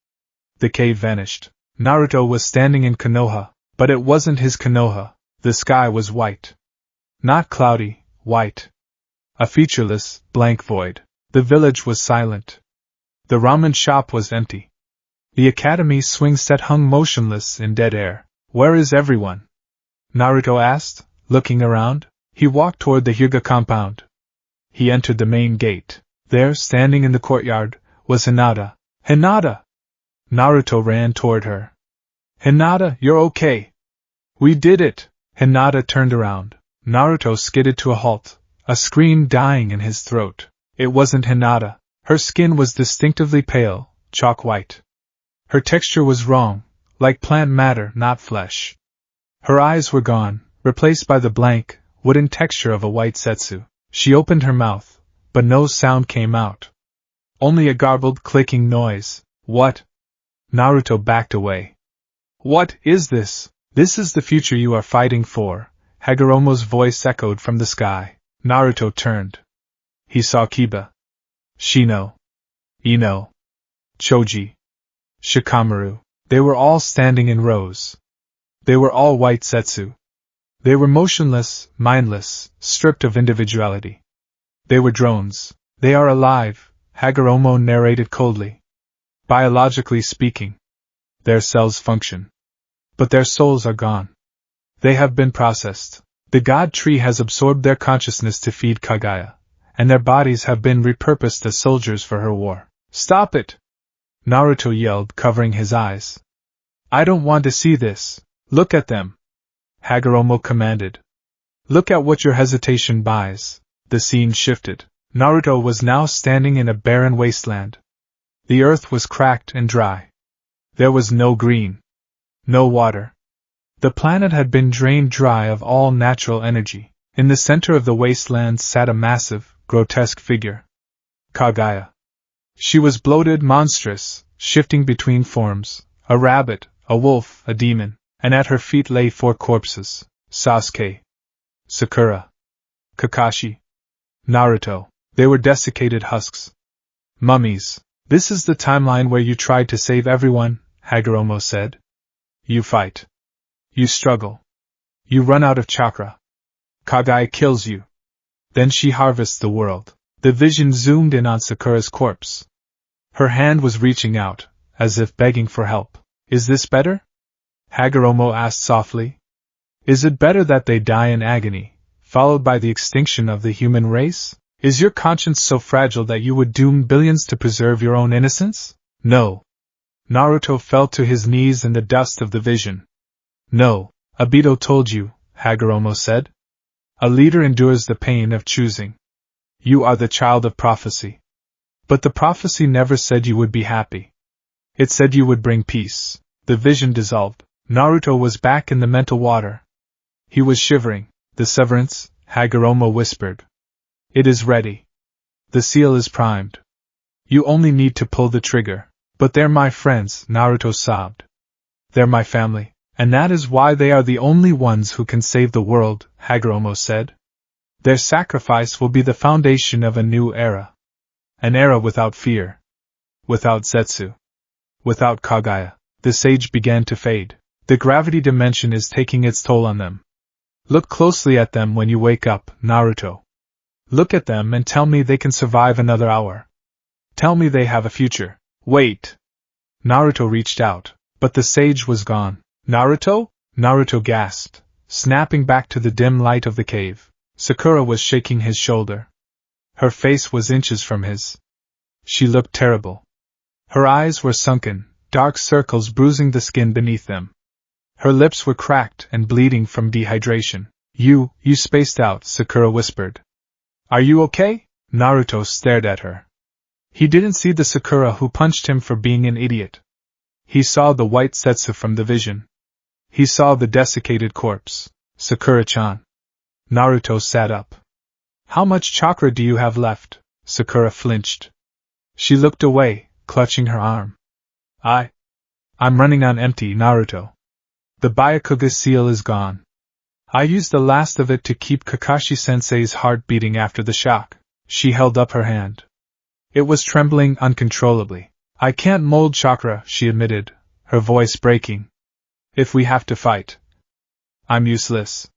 The cave vanished. Naruto was standing in Konoha, but it wasn't his Konoha. The sky was white. Not cloudy, white. A featureless, blank void. The village was silent. The ramen shop was empty. The academy swing set hung motionless in dead air. Where is everyone? Naruto asked, looking around. He walked toward the Hyuga compound. He entered the main gate. There, standing in the courtyard, was Hinata. Hinata! Naruto ran toward her. Hinata, you're okay. We did it! Hinata turned around. Naruto skidded to a halt, a scream dying in his throat. It wasn't Hinata. Her skin was distinctively pale, chalk white. Her texture was wrong, like plant matter, not flesh. Her eyes were gone, replaced by the blank, wooden texture of a white setsu. She opened her mouth, but no sound came out. Only a garbled, clicking noise. What? Naruto backed away. What is this? This is the future you are fighting for, Hagoromo's voice echoed from the sky. Naruto turned. He saw Kiba, Shino, Ino, Choji, Shikamaru. They were all standing in rows. They were all white setsu. They were motionless, mindless, stripped of individuality. They were drones. They are alive, Hagoromo narrated coldly. Biologically speaking, their cells function. But their souls are gone. They have been processed. The God Tree has absorbed their consciousness to feed Kagaya, and their bodies have been repurposed as soldiers for her war. Stop it! Naruto yelled, covering his eyes. I don't want to see this. Look at them. Hagoromo commanded. Look at what your hesitation buys. The scene shifted. Naruto was now standing in a barren wasteland. The earth was cracked and dry. There was no green. No water. The planet had been drained dry of all natural energy. In the center of the wasteland sat a massive, grotesque figure. Kagaya. She was bloated, monstrous, shifting between forms, A rabbit, a wolf, a demon, and at her feet lay 4 corpses: Sasuke, Sakura, Kakashi, Naruto. They were desiccated husks. Mummies. This is the timeline where you tried to save everyone, Hagoromo said. You fight. You struggle. You run out of chakra. Kagaya kills you. Then she harvests the world. The vision zoomed in on Sakura's corpse. Her hand was reaching out, as if begging for help. Is this better? Hagoromo asked softly. Is it better that they die in agony, followed by the extinction of the human race? Is your conscience so fragile that you would doom billions to preserve your own innocence? No. Naruto fell to his knees in the dust of the vision. No, Obito told you, Hagoromo said. A leader endures the pain of choosing. You are the child of prophecy. But the prophecy never said you would be happy. It said you would bring peace. The vision dissolved. Naruto was back in the mental water. He was shivering. The severance, Hagoromo whispered. It is ready. The seal is primed. You only need to pull the trigger. But they're my friends, Naruto sobbed. They're my family, and that is why they are the only ones who can save the world, Hagoromo said. Their sacrifice will be the foundation of a new era. An era without fear. Without Zetsu. Without Kagaya. The sage began to fade. The gravity dimension is taking its toll on them. Look closely at them when you wake up, Naruto. Look at them and tell me they can survive another hour. Tell me they have a future. Wait! Naruto reached out, but the sage was gone. Naruto? Naruto gasped, snapping back to the dim light of the cave. Sakura was shaking his shoulder. Her face was inches from his. She looked terrible. Her eyes were sunken, dark circles bruising the skin beneath them. Her lips were cracked and bleeding from dehydration. You spaced out, Sakura whispered. Are you okay? Naruto stared at her. He didn't see the Sakura who punched him for being an idiot. He saw the white Zetsu from the vision. He saw the desiccated corpse. Sakura-chan. Naruto sat up. How much chakra do you have left? Sakura flinched. She looked away, clutching her arm. I'm running on empty, Naruto. The Byakuga seal is gone. I used the last of it to keep Kakashi-sensei's heart beating after the shock. She held up her hand. It was trembling uncontrollably. I can't mold chakra, she admitted, her voice breaking. If we have to fight, I'm useless.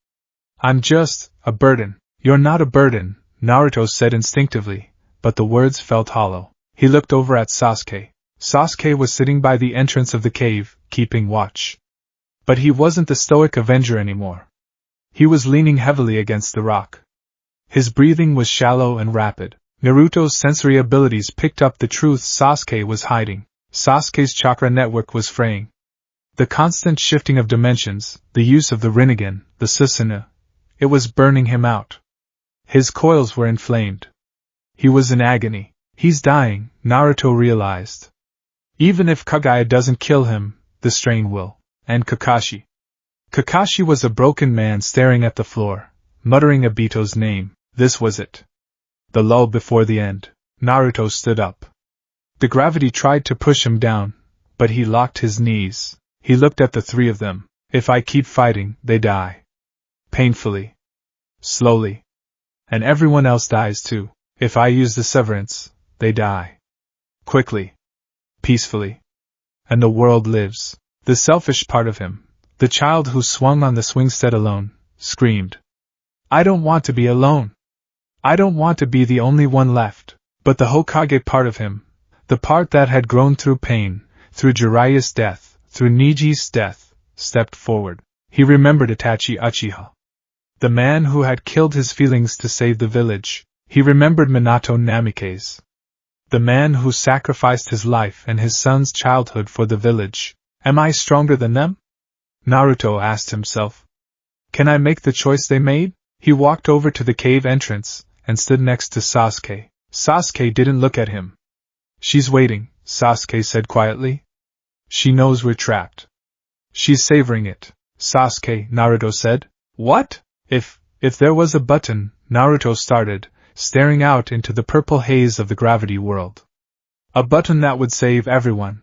I'm just a burden. You're not a burden, Naruto said instinctively, but the words felt hollow. He looked over at Sasuke. Sasuke was sitting by the entrance of the cave, keeping watch. But he wasn't the stoic avenger anymore. He was leaning heavily against the rock. His breathing was shallow and rapid. Naruto's sensory abilities picked up the truth Sasuke was hiding. Sasuke's chakra network was fraying. The constant shifting of dimensions, the use of the Rinnegan, the Susanoo, it was burning him out. His coils were inflamed. He was in agony. He's dying, Naruto realized. Even if Kagaya doesn't kill him, the strain will. And Kakashi. Kakashi was a broken man staring at the floor, muttering Obito's name. This was it. The lull before the end. Naruto stood up. The gravity tried to push him down, but he locked his knees. He looked at the 3 of them. If I keep fighting, they die. Painfully. Slowly. And everyone else dies too. If I use the severance, they die. Quickly. Peacefully. And the world lives. The selfish part of him, the child who swung on the swing set alone, screamed. I don't want to be alone. I don't want to be the only one left. But the Hokage part of him, the part that had grown through pain, through Jiraiya's death, through Niji's death, stepped forward. He remembered Itachi Uchiha. The man who had killed his feelings to save the village. He remembered Minato Namikaze. The man who sacrificed his life and his son's childhood for the village. Am I stronger than them? Naruto asked himself. Can I make the choice they made? He walked over to the cave entrance and stood next to Sasuke. Sasuke didn't look at him. She's waiting, Sasuke said quietly. She knows we're trapped. She's savoring it, Sasuke, Naruto said. What? If there was a button, Naruto started, staring out into the purple haze of the gravity world. A button that would save everyone.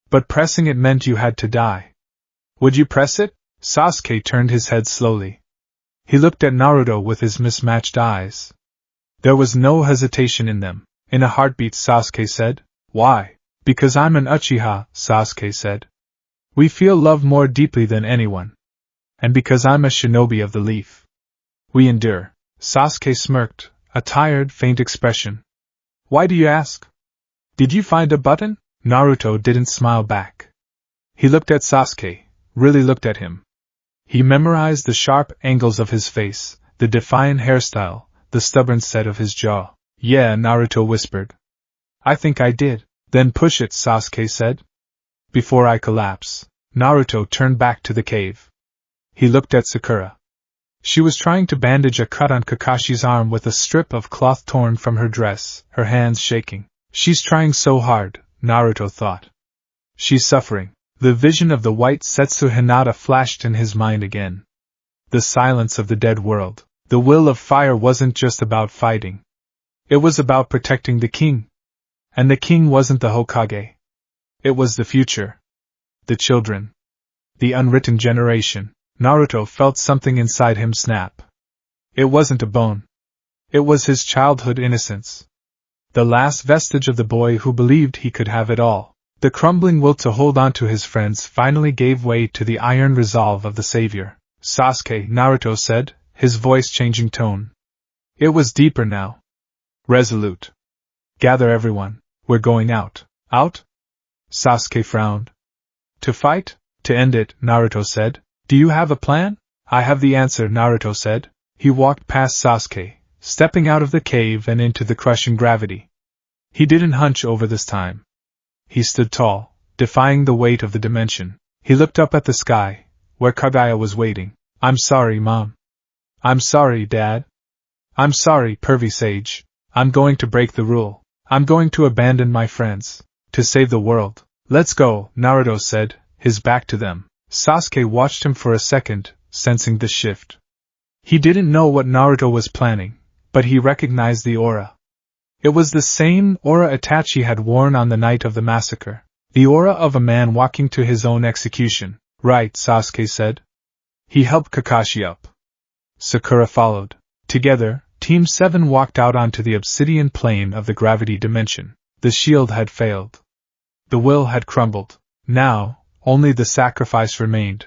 But pressing it meant you had to die. Would you press it? Sasuke turned his head slowly. He looked at Naruto with his mismatched eyes. There was no hesitation in them. In a heartbeat, Sasuke said. Why? Because I'm an Uchiha, Sasuke said. We feel love more deeply than anyone. And because I'm a shinobi of the leaf. We endure. Sasuke smirked, a tired, faint expression. Why do you ask? Did you find a button? Naruto didn't smile back. He looked at Sasuke, really looked at him. He memorized the sharp angles of his face, the defiant hairstyle, the stubborn set of his jaw. Yeah, Naruto whispered. I think I did. Then push it, Sasuke said. Before I collapse. Naruto turned back to the cave. He looked at Sakura. She was trying to bandage a cut on Kakashi's arm with a strip of cloth torn from her dress, her hands shaking. She's trying so hard, Naruto thought. She's suffering. The vision of the white Setsu Hinata flashed in his mind again. The silence of the dead world. The will of fire wasn't just about fighting. It was about protecting the king. And the king wasn't the Hokage. It was the future. The children. The unwritten generation. Naruto felt something inside him snap. It wasn't a bone. It was his childhood innocence. The last vestige of the boy who believed he could have it all. The crumbling will to hold on to his friends finally gave way to the iron resolve of the savior. Sasuke, Naruto said, his voice changing tone. It was deeper now. Resolute. Gather everyone. We're going out. Out? Sasuke frowned. To fight? To end it, Naruto said. Do you have a plan? I have the answer, Naruto said. He walked past Sasuke, stepping out of the cave and into the crushing gravity. He didn't hunch over this time. He stood tall, defying the weight of the dimension. He looked up at the sky, where Kaguya was waiting. I'm sorry, Mom. I'm sorry, Dad. I'm sorry, Pervy Sage. I'm going to break the rule. I'm going to abandon my friends. To save the world. Let's go, Naruto said, his back to them. Sasuke watched him for a second, sensing the shift. He didn't know what Naruto was planning, but he recognized the aura. It was the same aura Itachi had worn on the night of the massacre. The aura of a man walking to his own execution. Right, Sasuke said. He helped Kakashi up. Sakura followed. Together, Team 7 walked out onto the obsidian plane of the gravity dimension. The shield had failed. The will had crumbled. Now, only the sacrifice remained.